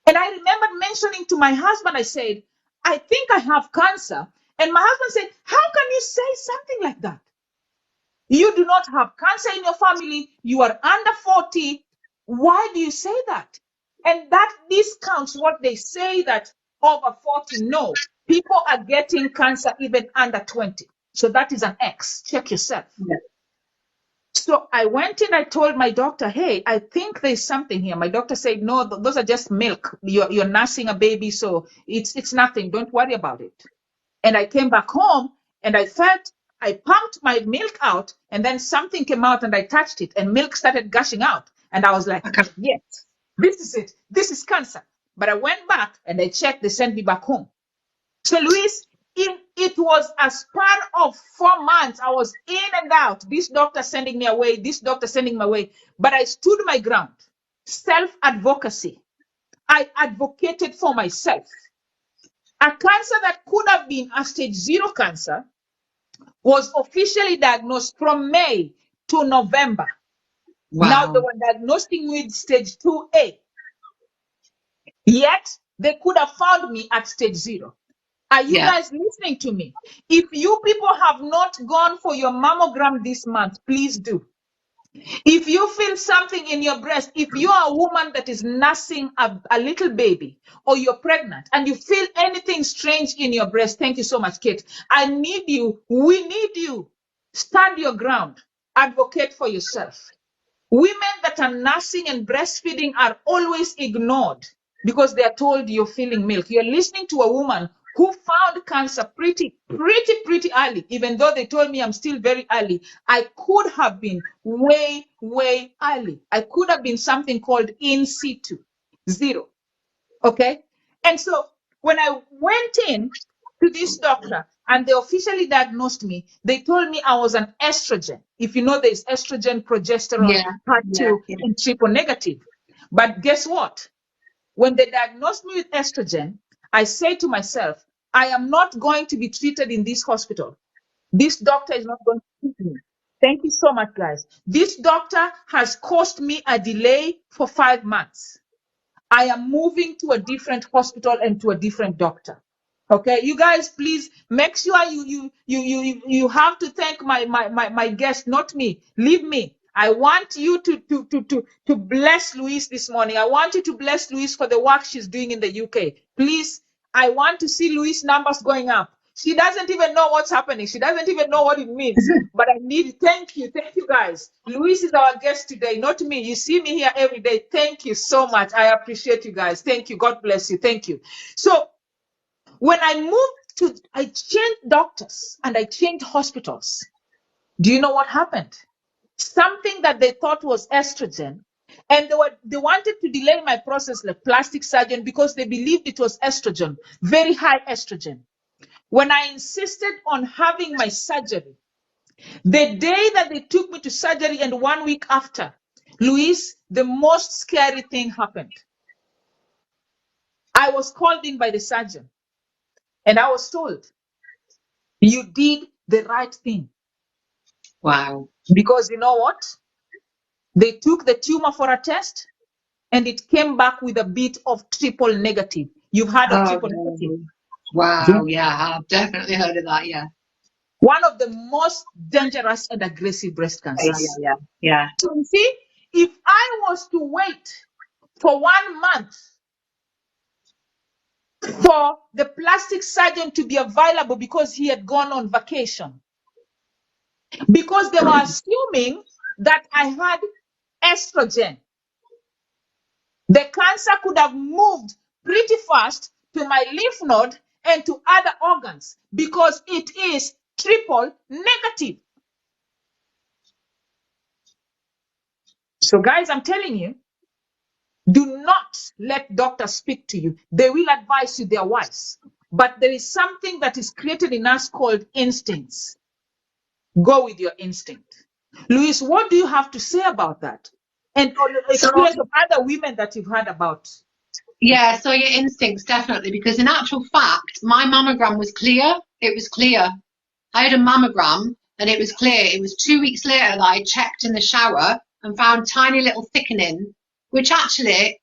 And I remember mentioning to my husband, I said, I think I have cancer. And my husband said, how can you say something like that? You do not have cancer in your family. You are under 40. Why do you say that? And that discounts what they say that over 40. No, people are getting cancer even under 20. So that is an X. Check yourself. Yeah. So I went in, I told my doctor, hey, I think there's something here. My doctor said, no, those are just milk. You're nursing a baby, so it's nothing. Don't worry about it. And I came back home and I pumped my milk out, and then something came out and I touched it and milk started gushing out. And I was like, Okay. yes, this is it. This is cancer. But I went back and I checked, they sent me back home. So Louise, it was a span of 4 months. I was in and out. This doctor sending me away, this doctor sending me away. But I stood my ground. Self-advocacy. I advocated for myself. A cancer that could have been a stage 0 cancer was officially diagnosed from May to November. Now they Wow. were diagnosing with stage 2A. Yet they could have found me at stage 0. Are you Yeah. guys listening to me? If you people have not gone for your mammogram this month, please do. If you feel something in your breast, if you are a woman that is nursing a little baby or you're pregnant and you feel anything strange in your breast, thank you so much, Kate. I need you. We need you. Stand your ground. Advocate for yourself. Women that are nursing and breastfeeding are always ignored because they are told you're feeling milk. You're listening to a woman who found cancer pretty early. Even though they told me I'm still very early, I could have been way early. I could have been something called in situ, 0. Okay? And so when I went in to this doctor and they officially diagnosed me, they told me I was an estrogen. If you know, there's estrogen, progesterone, Yeah. Yeah. HER2, Yeah. and triple negative. But guess what? When they diagnosed me with estrogen, I said to myself, I am not going to be treated in this hospital. This doctor is not going to treat me. Thank you so much, guys. This doctor has caused me a delay for 5 months. I am moving to a different hospital and to a different doctor. Okay, you guys, please make sure you have to thank my guest, not me. Leave me. I want you to bless Louise this morning. I want you to bless Louise for the work she's doing in the UK. Please, I want to see Louise numbers going up. She doesn't even know what's happening. She doesn't even know what it means. But I need, thank you guys. Louise is our guest today, not me. You see me here every day. Thank you so much. I appreciate you guys. Thank you. God bless you. Thank you. So when I changed doctors and I changed hospitals. Do you know what happened? Something that they thought was estrogen, and they wanted to delay my process like plastic surgeon because they believed it was estrogen, very high estrogen. When I insisted on having my surgery, the day that they took me to surgery and 1 week after, Louise, the most scary thing happened. I was called in by the surgeon and I was told, you did the right thing. Wow. Because you know what? They took the tumor for a test and it came back with a bit of triple negative. You've heard of Oh, triple negative? wow. Yeah. Yeah, I've definitely heard of that. Yeah. One of the most dangerous and aggressive breast Yeah. cancers. Yeah. Yeah. So you see, if I was to wait for 1 month for the plastic surgeon to be available because he had gone on vacation, because they were assuming that I had estrogen, the cancer could have moved pretty fast to my lymph node and to other organs because it is triple negative. So guys, I'm telling you, do not let doctors speak to you. They will advise you, they are wise. But there is something that is created in us called instincts. Go with your instinct. Louise, what do you have to say about that? And on the So, experience of other women that you've heard about? yeah, so your instincts, definitely, because in actual fact, my mammogram was clear. It was clear. I had a mammogram and it was clear. It was 2 weeks later that I checked in the shower and found tiny little thickening, which actually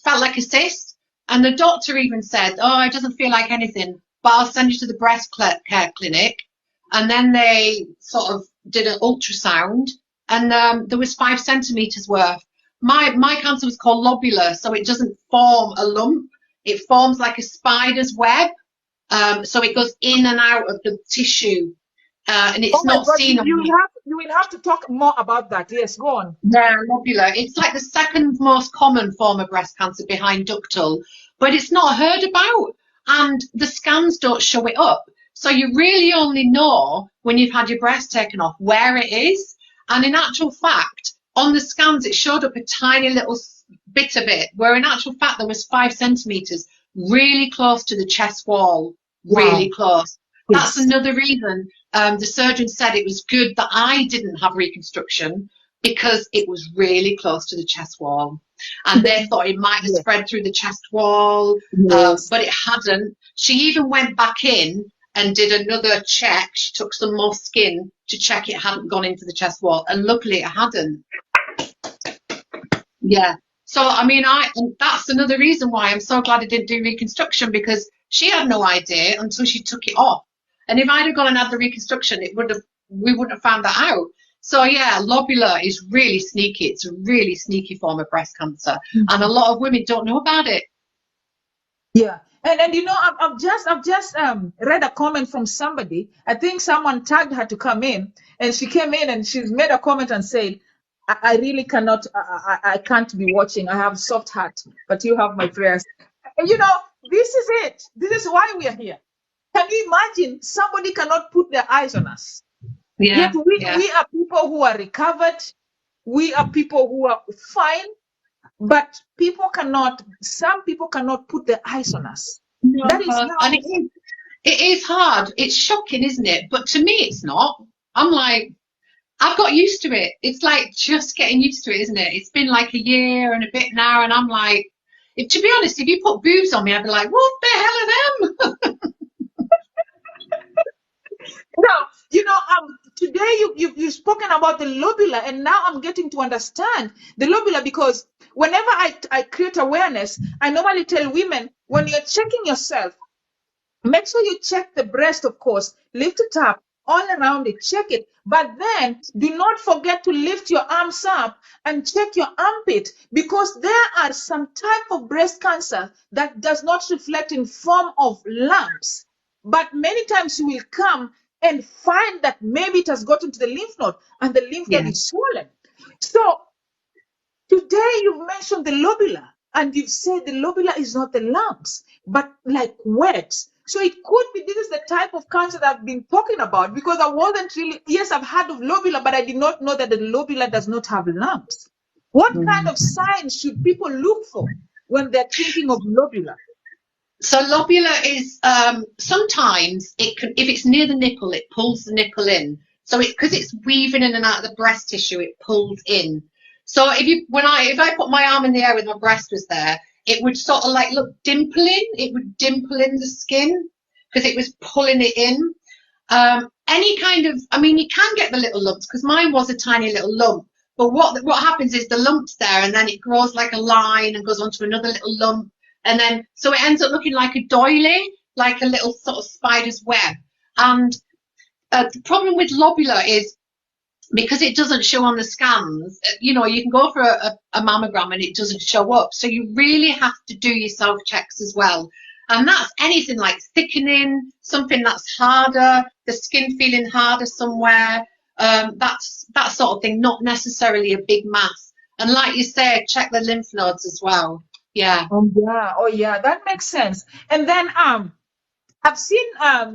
felt like a cyst. And the doctor even said, oh, it doesn't feel like anything, but I'll send you to the breast care clinic. And then they sort of did an ultrasound and there was 5 centimeters worth, my cancer was called lobular, so it doesn't form a lump. It forms like a spider's web. So it goes in and out of the tissue, and Oh it's my not God, seen on the. you will have to talk more about that. Yes, go on. Yeah, lobular. It's like the second most common form of breast cancer behind ductal, but it's not heard about, and the scans don't show it up. So you really only know when you've had your breast taken off where it is. And in actual fact, on the scans, it showed up a tiny little bit of it, where in actual fact there was 5 centimeters, really close to the chest wall, really Wow. close. That's Yes. another reason the surgeon said it was good that I didn't have reconstruction, because it was really close to the chest wall. And they thought it might have Yes. spread through the chest wall, Yes. but it hadn't. She even went back in and did another check. She took some more skin to check it hadn't gone into the chest wall, and luckily it hadn't. Yeah. So, I mean, and that's another reason why I'm so glad I didn't do reconstruction, because she had no idea until she took it off. And if I'd have gone and had the reconstruction, we wouldn't have found that out. So yeah, lobular is really sneaky. It's a really sneaky form of breast cancer, and a lot of women don't know about it. Yeah. And you know, I've just read a comment from somebody. I think someone tagged her to come in, and she came in and she's made a comment and said, I really cannot, I can't be watching. I have soft heart, but you have my prayers. And you know, this is it. This is why we are here. Can you imagine somebody cannot put their eyes on us? Yeah, Yet we yeah. are people who are recovered. We are people who are fine, but some people cannot put their eyes on us. No, That is and how it is hard. It's shocking, isn't it? But to me, it's not. I'm like, I've got used to it. It's like just getting used to it, isn't it? It's been like a year and a bit now, and I'm like, to be honest, if you put boobs on me, I'd be like, what the hell are them? now, you know, today you've spoken about the lobular, and now I'm getting to understand the lobular, because whenever I create awareness, I normally tell women, when you're checking yourself, make sure you check the breast, of course, lift it up, all around it, check it. But then do not forget to lift your arms up and check your armpit, because there are some type of breast cancer that does not reflect in form of lumps. But many times you will come and find that maybe it has gotten to the lymph node, and the lymph node Yeah. is swollen. So today you've mentioned the lobular, and you've said the lobular is not the lumps, but like webs. So it could be this is the type of cancer that I've been talking about, because I wasn't really, yes, I've heard of lobular, but I did not know that the lobular does not have lumps. What kind of signs should people look for when they're thinking of lobular? So lobular is sometimes it can, if it's near the nipple, it pulls the nipple in. So because it's weaving in and out of the breast tissue, it pulls in. So if I put my arm in the air with my breast was there, it would sort of like look dimpling. It would dimple in the skin because it was pulling it in. Any kind of, I mean, you can get the little lumps, because mine was a tiny little lump. But what happens is the lump's there, and then it grows like a line and goes onto another little lump. And then, so it ends up looking like a doily, like a little sort of spider's web. And the problem with lobular is, because it doesn't show on the scans, you know, you can go for a mammogram and it doesn't show up. So you really have to do your self-checks as well. And that's anything like thickening, something that's harder, the skin feeling harder somewhere, that's that sort of thing, not necessarily a big mass. And like you said, check the lymph nodes as well. Yeah. Oh yeah, that makes sense. And then I've seen a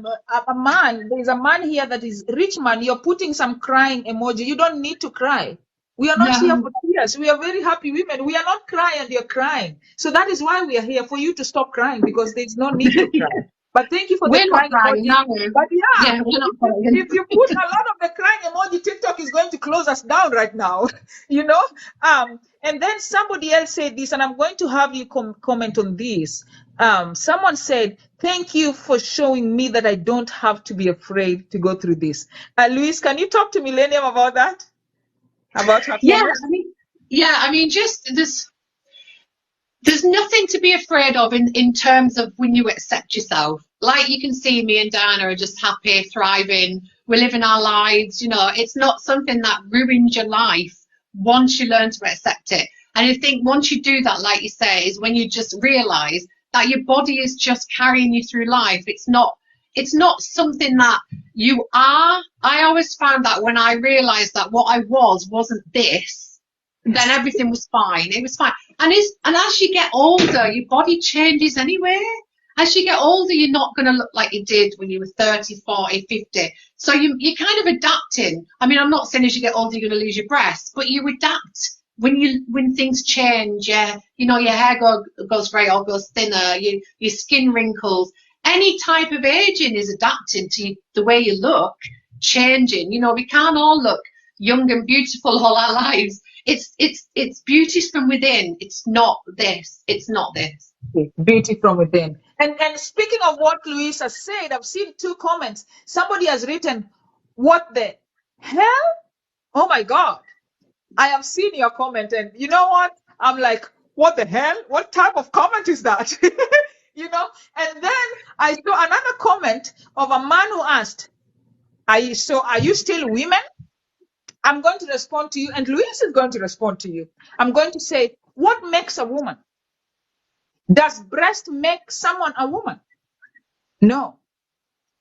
man. There's a man here that is rich man. You're putting some crying emoji. You don't need to cry. We are not here No. for tears. We are very happy women. We are not crying and you're crying. So that is why we are here, for you to stop crying, because there's no need to cry. But thank you for the We're not crying crying emoji. now. But yeah, Yeah, we're not if crying. you put a lot of the crying emoji, TikTok is going to close us down right now. You know? And then somebody else said this, and I'm going to have you comment on this. Someone said, thank you for showing me that I don't have to be afraid to go through this. Louise, can you talk to Millennium about that? About her comment? I mean, just there's nothing to be afraid of in terms of when you accept yourself. Like, you can see me and Diana are just happy, thriving, we're living our lives, you know. It's not something that ruins your life once you learn to accept it. And I think once you do that, like you say, is when you just realise that your body is just carrying you through life. It's not something that you are. I always found that when I realised that what I wasn't this, then everything was fine. It was fine. And as you get older, your body changes anyway. As you get older, you're not going to look like you did when you were 30, 40, 50. So you're kind of adapting. I mean, I'm not saying as you get older, you're going to lose your breasts, but you adapt when things change. Yeah, you know, your hair goes grey or goes thinner, your skin wrinkles. Any type of aging is adapting to the way you look, changing. You know, we can't all look young and beautiful all our lives. It's beauty's from within. It's not this. It's not this. Beauty from within. And speaking of what Louise has said, I've seen 2 comments. Somebody has written, "What the hell?" Oh my God. I have seen your comment, and you know what? I'm like, what the hell? What type of comment is that? You know? And then I saw another comment of a man who asked, are you still women? I'm going to respond to you, and Louise is going to respond to you. I'm going to say, what makes a woman? Does breast make someone a woman? No.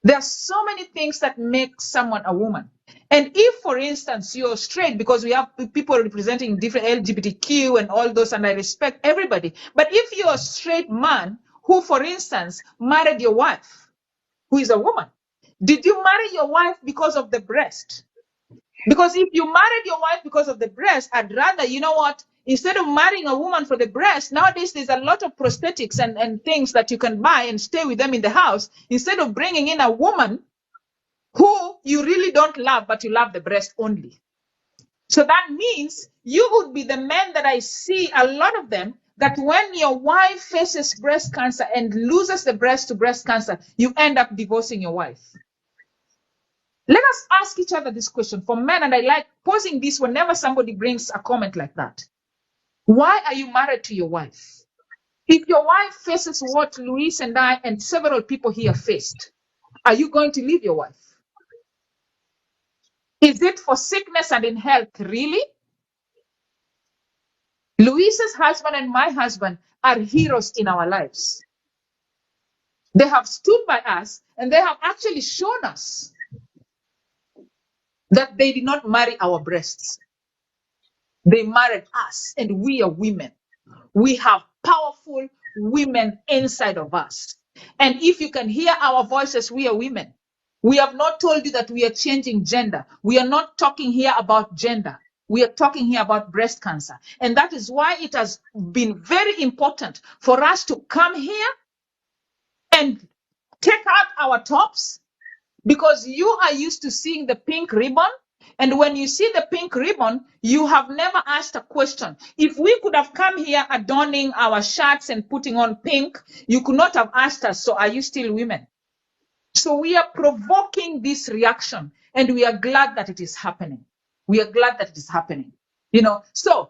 There are so many things that make someone a woman. And if, for instance, you're straight, because we have people representing different LGBTQ and all those, and I respect everybody. But if you're a straight man who, for instance, married your wife, who is a woman, did you marry your wife because of the breast? Because if you married your wife because of the breast, I'd rather, you know what, instead of marrying a woman for the breast, nowadays there's a lot of prosthetics and things that you can buy and stay with them in the house, instead of bringing in a woman who you really don't love, but you love the breast only. So that means you would be the men that I see, a lot of them, that when your wife faces breast cancer and loses the breast to breast cancer, you end up divorcing your wife. Let us ask each other this question for men, and I like posing this whenever somebody brings a comment like that. Why are you married to your wife? If your wife faces what Louise and I and several people here faced, are you going to leave your wife? Is it for sickness and in health, really? Louise's husband and my husband are heroes in our lives. They have stood by us, and they have actually shown us that they did not marry our breasts. They married us, and we are women. We have powerful women inside of us. And if you can hear our voices, we are women. We have not told you that we are changing gender. We are not talking here about gender. We are talking here about breast cancer. And that is why it has been very important for us to come here and take out our tops, because you are used to seeing the pink ribbon. And when you see the pink ribbon, you have never asked a question. If we could have come here adorning our shirts and putting on pink, you could not have asked us, so are you still women? So we are provoking this reaction, and we are glad that it is happening. We are glad that it is happening. You know, so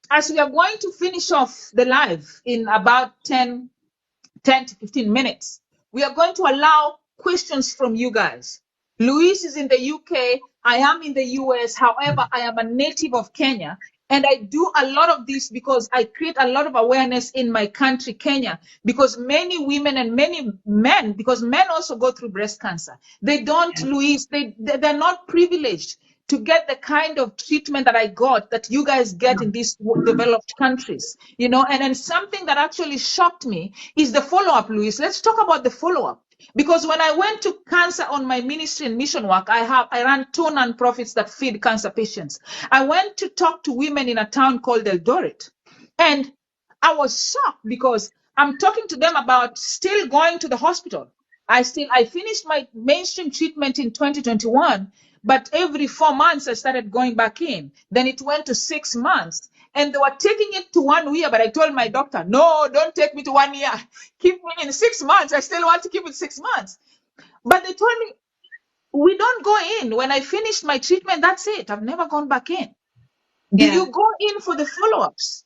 as we are going to finish off the live in about 10 to 15 minutes, we are going to allow questions from you guys. Louise is in the UK. I am in the US. However, I am a native of Kenya. And I do a lot of this because I create a lot of awareness in my country, Kenya, because many women and many men, because men also go through breast cancer. They don't, Louise, they're not privileged to get the kind of treatment that I got, that you guys get in these developed countries, you know. And then something that actually shocked me is the follow-up, Louise. Let's talk about the follow-up. Because when I went to cancer on my ministry and mission work, I ran 2 nonprofits that feed cancer patients. I went to talk to women in a town called Eldoret, and I was shocked because I'm talking to them about still going to the hospital. I finished my mainstream treatment in 2021, but every 4 months I started going back in. Then it went to 6 months. And they were taking it to 1 year, but I told my doctor, no, don't take me to 1 year. Keep me in 6 months. I still want to keep it 6 months. But they told me, we don't go in. When I finished my treatment, that's it. I've never gone back in. Do you go in for the follow-ups?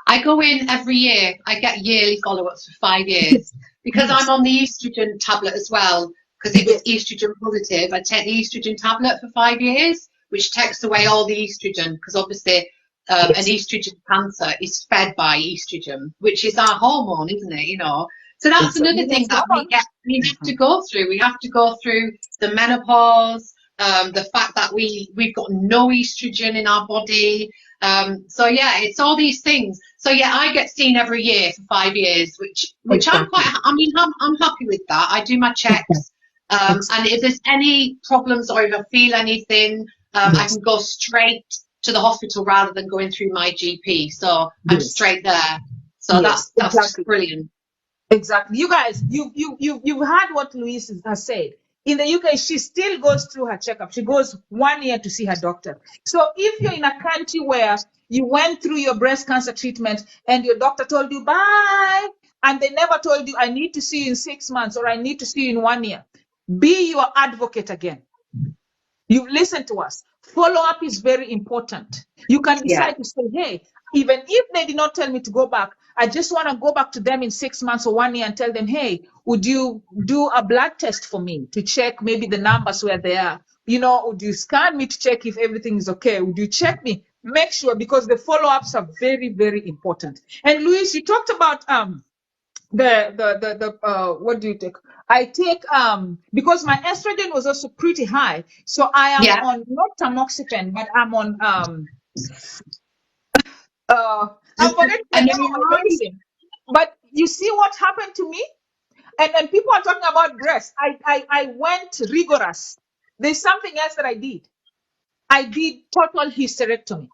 I go in every year. I get yearly follow-ups for 5 years because I'm on the estrogen tablet as well, because it was estrogen positive. I take the estrogen tablet for 5 years, which takes away all the estrogen, because obviously and estrogen cancer is fed by estrogen, which is our hormone, isn't it? You know, so that's It's a another thing woman's that we have to go through. We have to go through the menopause, the fact that we've got no estrogen in our body. So yeah, it's all these things. So yeah, I get seen every year for 5 years, which I'm quite. I mean, I'm happy with that. I do my checks, and if there's any problems or if I feel anything, I can go straight to the hospital rather than going through my GP. So I'm straight there. So that's just brilliant. Exactly. You guys, you've heard what Louise has said. In the UK, she still goes through her checkup. She goes 1 year to see her doctor. So if you're in a country where you went through your breast cancer treatment and your doctor told you bye, and they never told you, I need to see you in 6 months or I need to see you in 1 year, be your advocate again. You've listened to us. Follow-up is very important. You can decide to say, hey, even if they did not tell me to go back, I just want to go back to them in 6 months or 1 year and tell them, hey, would you do a blood test for me to check maybe the numbers where they are? You know, would you scan me to check if everything is okay? Would you check me? Make sure, because the follow-ups are very, very important. And Louise, you talked about what do you take? I take because my estrogen was also pretty high, so I am on not tamoxifen, but I'm on I'm forgetting the name of my medicine. But you see what happened to me? And people are talking about breast. I went rigorous. There's something else that I did. I did total hysterectomy.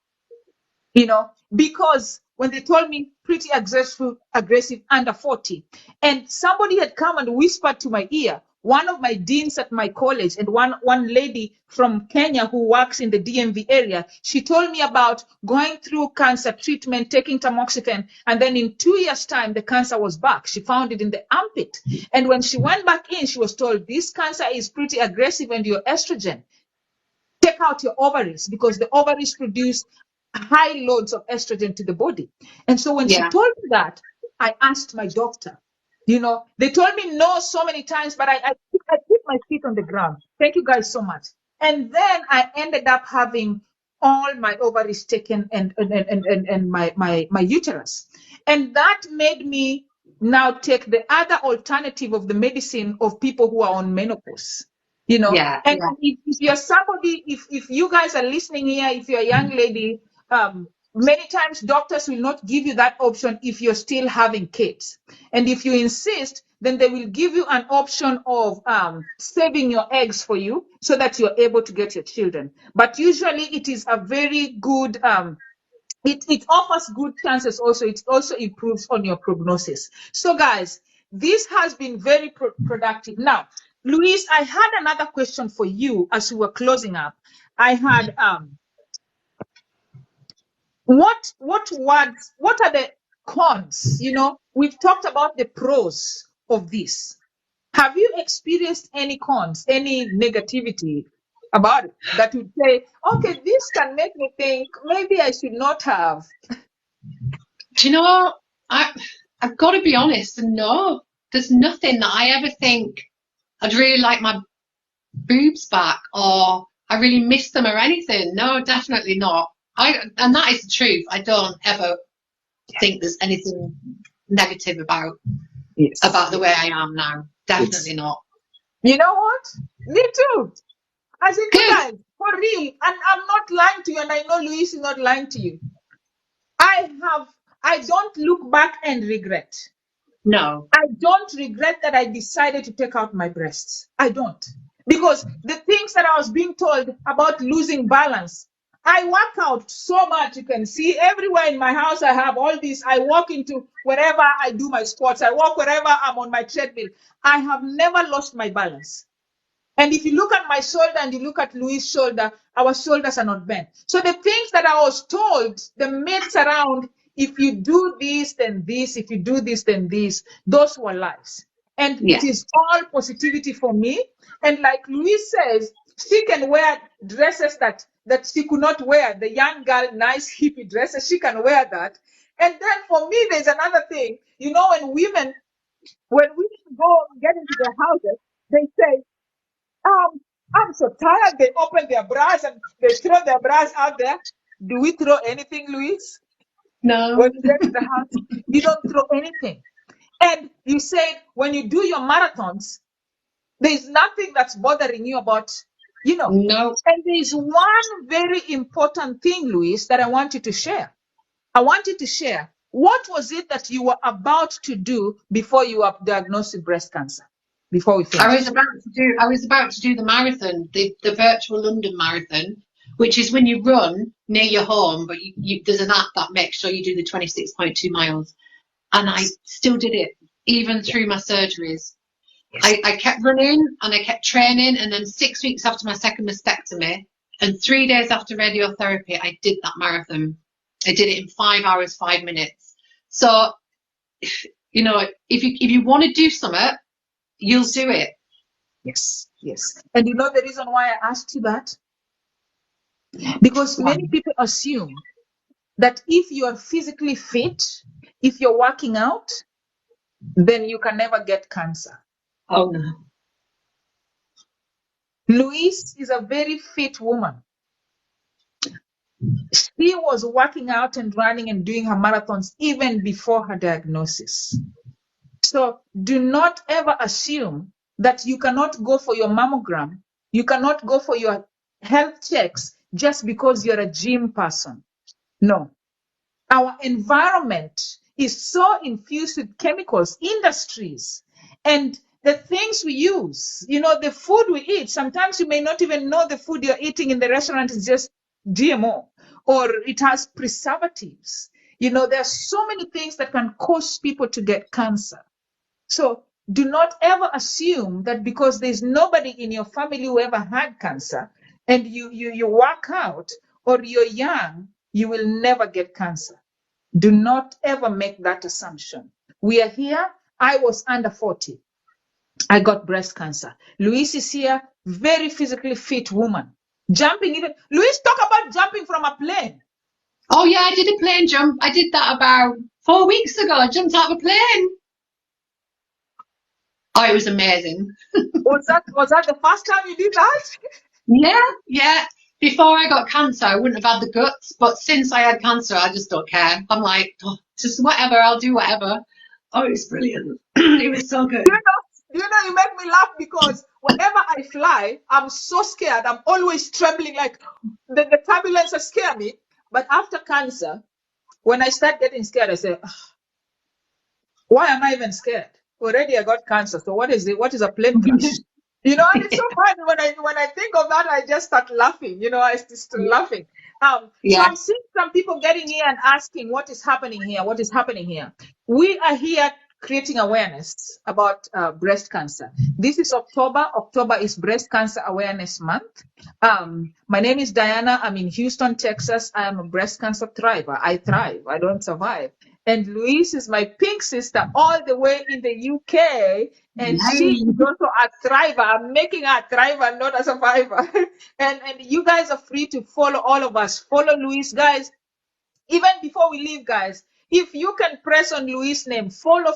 You know, because when they told me pretty aggressive under 40, and somebody had come and whispered to my ear, one of my deans at my college and one lady from Kenya who works in the DMV area, she told me about going through cancer treatment, taking tamoxifen, and then in 2 years' time, the cancer was back. She found it in the armpit. And when she went back in, she was told, this cancer is pretty aggressive and your estrogen. Take out your ovaries, because the ovaries produce high loads of estrogen to the body. And so when she told me that, I asked my doctor. You know, they told me no so many times, but I put my feet on the ground. Thank you guys so much. And then I ended up having all my ovaries taken and my uterus. And that made me now take the other alternative of the medicine of people who are on menopause. You know, if you're somebody, if you guys are listening here, if you're a young lady, many times doctors will not give you that option if you're still having kids. And if you insist, then they will give you an option of saving your eggs for you so that you're able to get your children. But usually it is a very good, it offers good chances also. It also improves on your prognosis. So guys, this has been very productive. Now, Louise, I had another question for you as we were closing up. I had what are the cons? You know, we've talked about the pros of this. Have you experienced any cons, any negativity about it that would say, okay, this can make me think maybe I should not have? Do you know, I've got to be honest, and no, there's nothing that I ever think I'd really like my boobs back or I really miss them or anything. No, definitely not. And that is the truth. I don't ever think there's anything negative about the way I am now. Definitely not. You know what? Me too. I think, guys, for real, and I'm not lying to you, and I know Louise is not lying to you. I don't look back and regret. No. I don't regret that I decided to take out my breasts. I don't. Because the things that I was being told about losing balance, I work out so much. You can see everywhere in my house, I have all this. I walk into wherever I do my sports. I walk wherever I'm on my treadmill. I have never lost my balance. And if you look at my shoulder and you look at Louise's shoulder, our shoulders are not bent. So the things that I was told, the myths around, if you do this, then this, if you do this, then this, those were lies. And it is all positivity for me. And like Louise says, she can wear dresses that she could not wear. The young girl, nice hippie dresses, she can wear that. And then for me, there's another thing. You know, when women go get into their houses, they say, I'm so tired. They open their bras and they throw their bras out there. do we throw anything, Louise? No. When you get to the house, you don't throw anything. And you said when you do your marathons, there's nothing that's bothering you about, No. And there's one very important thing, Louise, that I want you to share. I want you to share. What was it that you were about to do before you were diagnosed with breast cancer? Before we finish. I was about to do the marathon, the virtual London marathon, which is when you run near your home, but there's an app that makes sure you do the 26.2 miles. And I still did it, even through my surgeries. Yes. I kept running and I kept training, and then 6 weeks after my second mastectomy and 3 days after radiotherapy, I did that marathon. I did it in 5 hours, 5 minutes. So, if you want to do something, you'll do it. Yes, yes. And you know the reason why I asked you that? Because many people assume that if you are physically fit, if you're working out, then you can never get cancer. Oh, no. Louise is a very fit woman. She was working out and running and doing her marathons even before her diagnosis. So do not ever assume that you cannot go for your mammogram, you cannot go for your health checks just because you're a gym person. No. Our environment is so infused with chemicals, industries, and the things we use, the food we eat. Sometimes you may not even know the food you're eating in the restaurant is just GMO or it has preservatives. There are so many things that can cause people to get cancer. So do not ever assume that because there's nobody in your family who ever had cancer and you work out or you're young, you will never get cancer. Do not ever make that assumption. We are here. I was under 40. I got breast cancer. Louise is here, very physically fit woman. Jumping even. Louise, talk about jumping from a plane. Oh, yeah, I did a plane jump. I did that about 4 weeks ago. I jumped out of a plane. Oh, it was amazing. Was that the first time you did that? Yeah. Before I got cancer, I wouldn't have had the guts, but since I had cancer, I just don't care. I'm like, just whatever, I'll do whatever. Oh, it was brilliant. It was so good. You make me laugh because whenever I fly, I'm so scared. I'm always trembling, like the turbulence scares me. But after cancer, when I start getting scared, I say, why am I even scared? Already I got cancer. So what is it? What is a plane crash? And it's so funny when I think of that, I just start laughing. I just laughing. So I'm seeing some people getting here and asking, what is happening here? What is happening here? We are here creating awareness about breast cancer. This is October. October is Breast Cancer Awareness Month. My name is Diana. I'm in Houston, Texas. I am a breast cancer thriver. I thrive. I don't survive. And Louise is my pink sister all the way in the UK. And she is also a thriver. I'm making her a thriver, not a survivor. and you guys are free to follow all of us. Follow Louise, guys. Even before we leave, guys, if you can press on Louise's name, follow.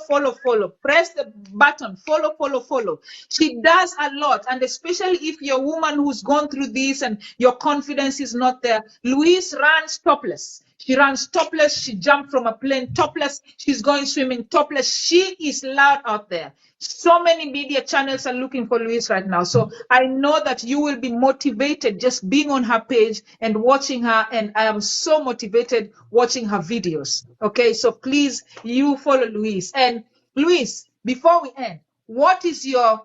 Press the button, follow. She does a lot. And especially if you're a woman who's gone through this and your confidence is not there, Louise runs topless. She runs topless. She jumped from a plane topless. She's going swimming topless. She is loud out there. So many media channels are looking for Louise right now. So I know that you will be motivated just being on her page and watching her. And I am so motivated watching her videos. Okay, so please, you follow Louise. And Louise, before we end, what is your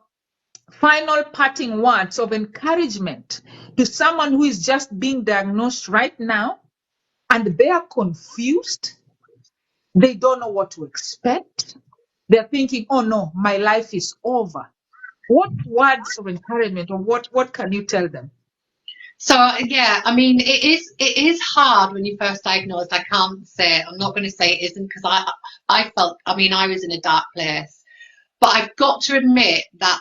final parting words of encouragement to someone who is just being diagnosed right now and they are confused? They don't know what to expect. They're thinking, oh no, my life is over. What words of encouragement or what can you tell them? So yeah, I mean, it is hard when you're first diagnosed. I'm not going to say it isn't, because I felt, I mean, I was in a dark place. But I've got to admit that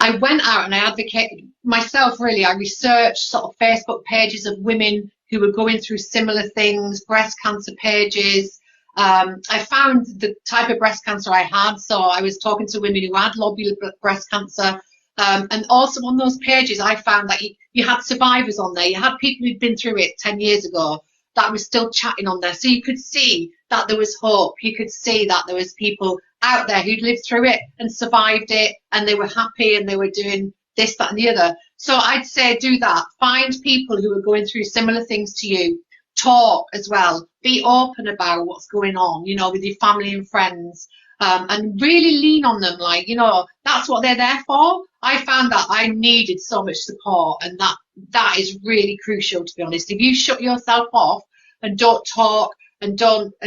I went out and I advocated myself, really. I researched sort of Facebook pages of women who were going through similar things, breast cancer pages. I found the type of breast cancer I had. So I was talking to women who had lobular breast cancer. And also on those pages, I found that, You had survivors on there. You had people who'd been through it 10 years ago that were still chatting on there. So you could see that there was hope. You could see that there was people out there who'd lived through it and survived it, and they were happy and they were doing this, that, and the other. So I'd say do that. Find people who are going through similar things to you. Talk as well. Be open about what's going on, you know, with your family and friends. And really lean on them, like, you know, that's what they're there for. I found that I needed so much support, and that is really crucial, to be honest. If you shut yourself off and don't talk and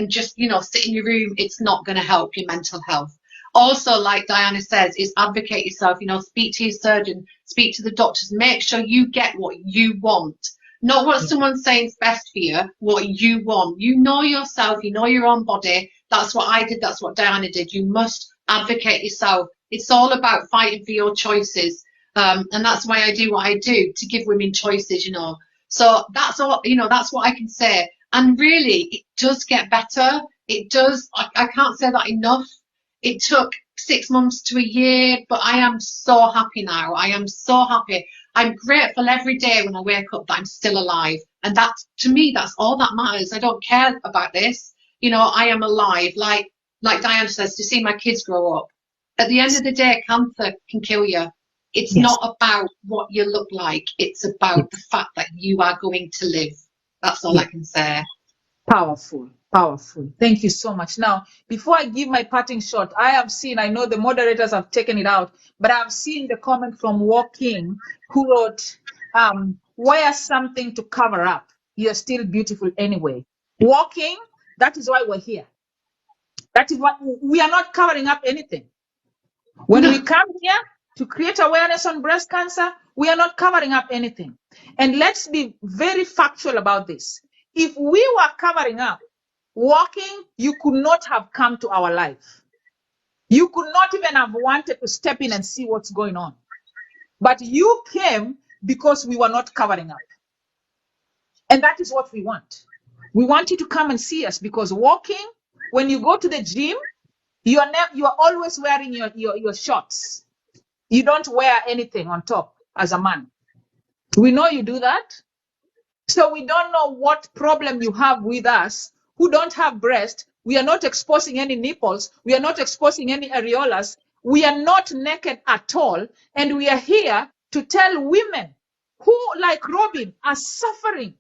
just, you know, sit in your room, it's not going to help your mental health. Also, like Diana says, is advocate yourself, you know, speak to your surgeon, speak to the doctors, make sure you get what you want. Not what someone's saying is best for you, what you want. You know yourself, you know your own body. That's what I did, that's what Diana did. You must advocate yourself. It's all about fighting for your choices. And that's why I do what I do, to give women choices, you know. So that's all, you know, that's what I can say. And really, it does get better. It does. I can't say that enough. It took 6 months to a year, but I am so happy now. I am so happy. I'm grateful every day when I wake up that I'm still alive. And that, to me, that's all that matters. I don't care about this. You know, I am alive. Like Diana says, to see my kids grow up. At the end of the day, cancer can kill you. It's not about what you look like. It's about the fact that you are going to live. That's all I can say. Powerful, powerful. Thank you so much. Now, before I give my parting shot, I know the moderators have taken it out, but I've seen the comment from Walking who wrote, wear something to cover up. You're still beautiful anyway. Walking, that is why we're here. That is what we are not covering up anything. When we come here to create awareness on breast cancer, we are not covering up anything. And let's be very factual about this. If we were covering up, Walking, you could not have come to our life. You could not even have wanted to step in and see what's going on. But you came because we were not covering up. And that is what we want. We want you to come and see us, because Walking, when you go to the gym, you are always wearing your shorts. You don't wear anything on top as a man. We know you do that. So we don't know what problem you have with us who don't have breast. We are not exposing any nipples. We are not exposing any areolas. We are not naked at all. And we are here to tell women who, like Robin, are suffering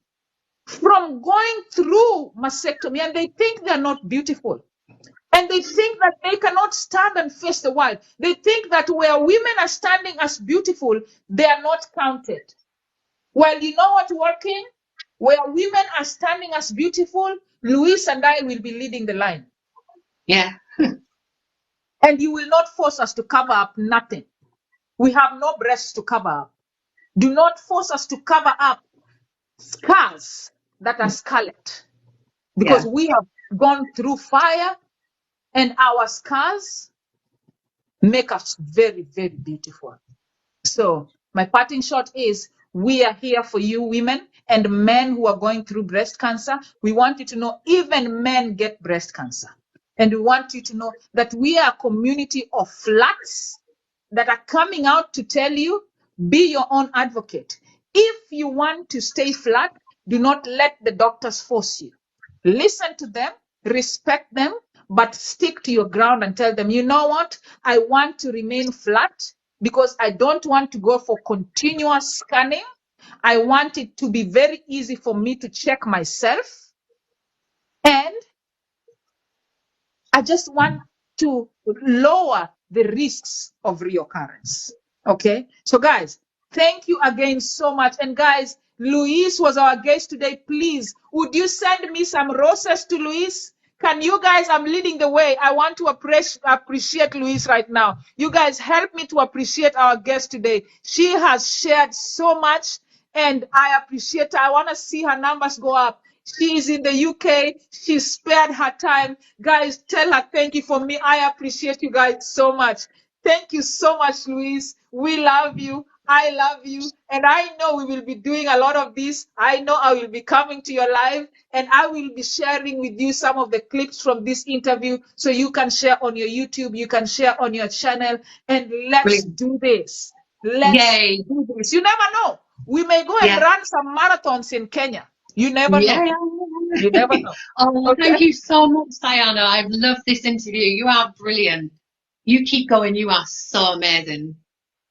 from going through mastectomy, and they think they're not beautiful. And they think that they cannot stand and face the world. They think that where women are standing as beautiful, they are not counted. Well, you know what, Walking? Where women are standing as beautiful, Louise and I will be leading the line. Yeah. And you will not force us to cover up nothing. We have no breasts to cover up. Do not force us to cover up scars that are scarlet. Because we have gone through fire, and our scars make us very, very beautiful. So my parting shot is, we are here for you women and men who are going through breast cancer. We want you to know even men get breast cancer. And we want you to know that we are a community of flats that are coming out to tell you, be your own advocate. If you want to stay flat, do not let the doctors force you. Listen to them, respect them, but stick to your ground and tell them, you know what? I want to remain flat because I don't want to go for continuous scanning. I want it to be very easy for me to check myself. And I just want to lower the risks of reoccurrence. Okay? So guys, thank you again so much. And guys, Louise was our guest today. Please, would you send me some roses to Louise? Can you guys, I'm leading the way. I want to appreciate Louise right now. You guys help me to appreciate our guest today. She has shared so much, and I appreciate her. I want to see her numbers go up. She is in the UK. She spared her time. Guys, tell her thank you for me. I appreciate you guys so much. Thank you so much, Louise. We love you. I love you. And I know we will be doing a lot of this. I know I will be coming to your live, and I will be sharing with you some of the clips from this interview so you can share on your YouTube, you can share on your channel, and let's do this. Let's do this. You never know. We may go and Yeah. run some marathons in Kenya. You never Yeah. know. You never know. Oh, Okay. thank you so much, Diana. I've loved this interview. You are brilliant. You keep going. You are so amazing.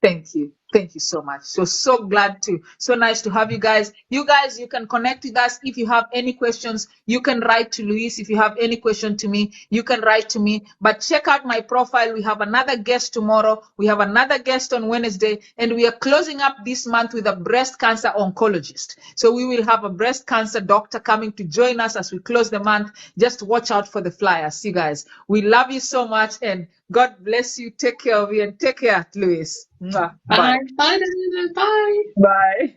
Thank you. Thank you so much. So glad to, so nice to have you guys. You guys, you can connect with us. If you have any questions, you can write to Louise. If you have any question to me, you can write to me. But check out my profile. We have another guest tomorrow. We have another guest on Wednesday. And we are closing up this month with a breast cancer oncologist. So we will have a breast cancer doctor coming to join us as we close the month. Just watch out for the flyers, you guys. We love you so much. And God bless you. Take care of you and take care, Louise. Mwah. Bye. Bye. Bye, Diana. Bye. Bye.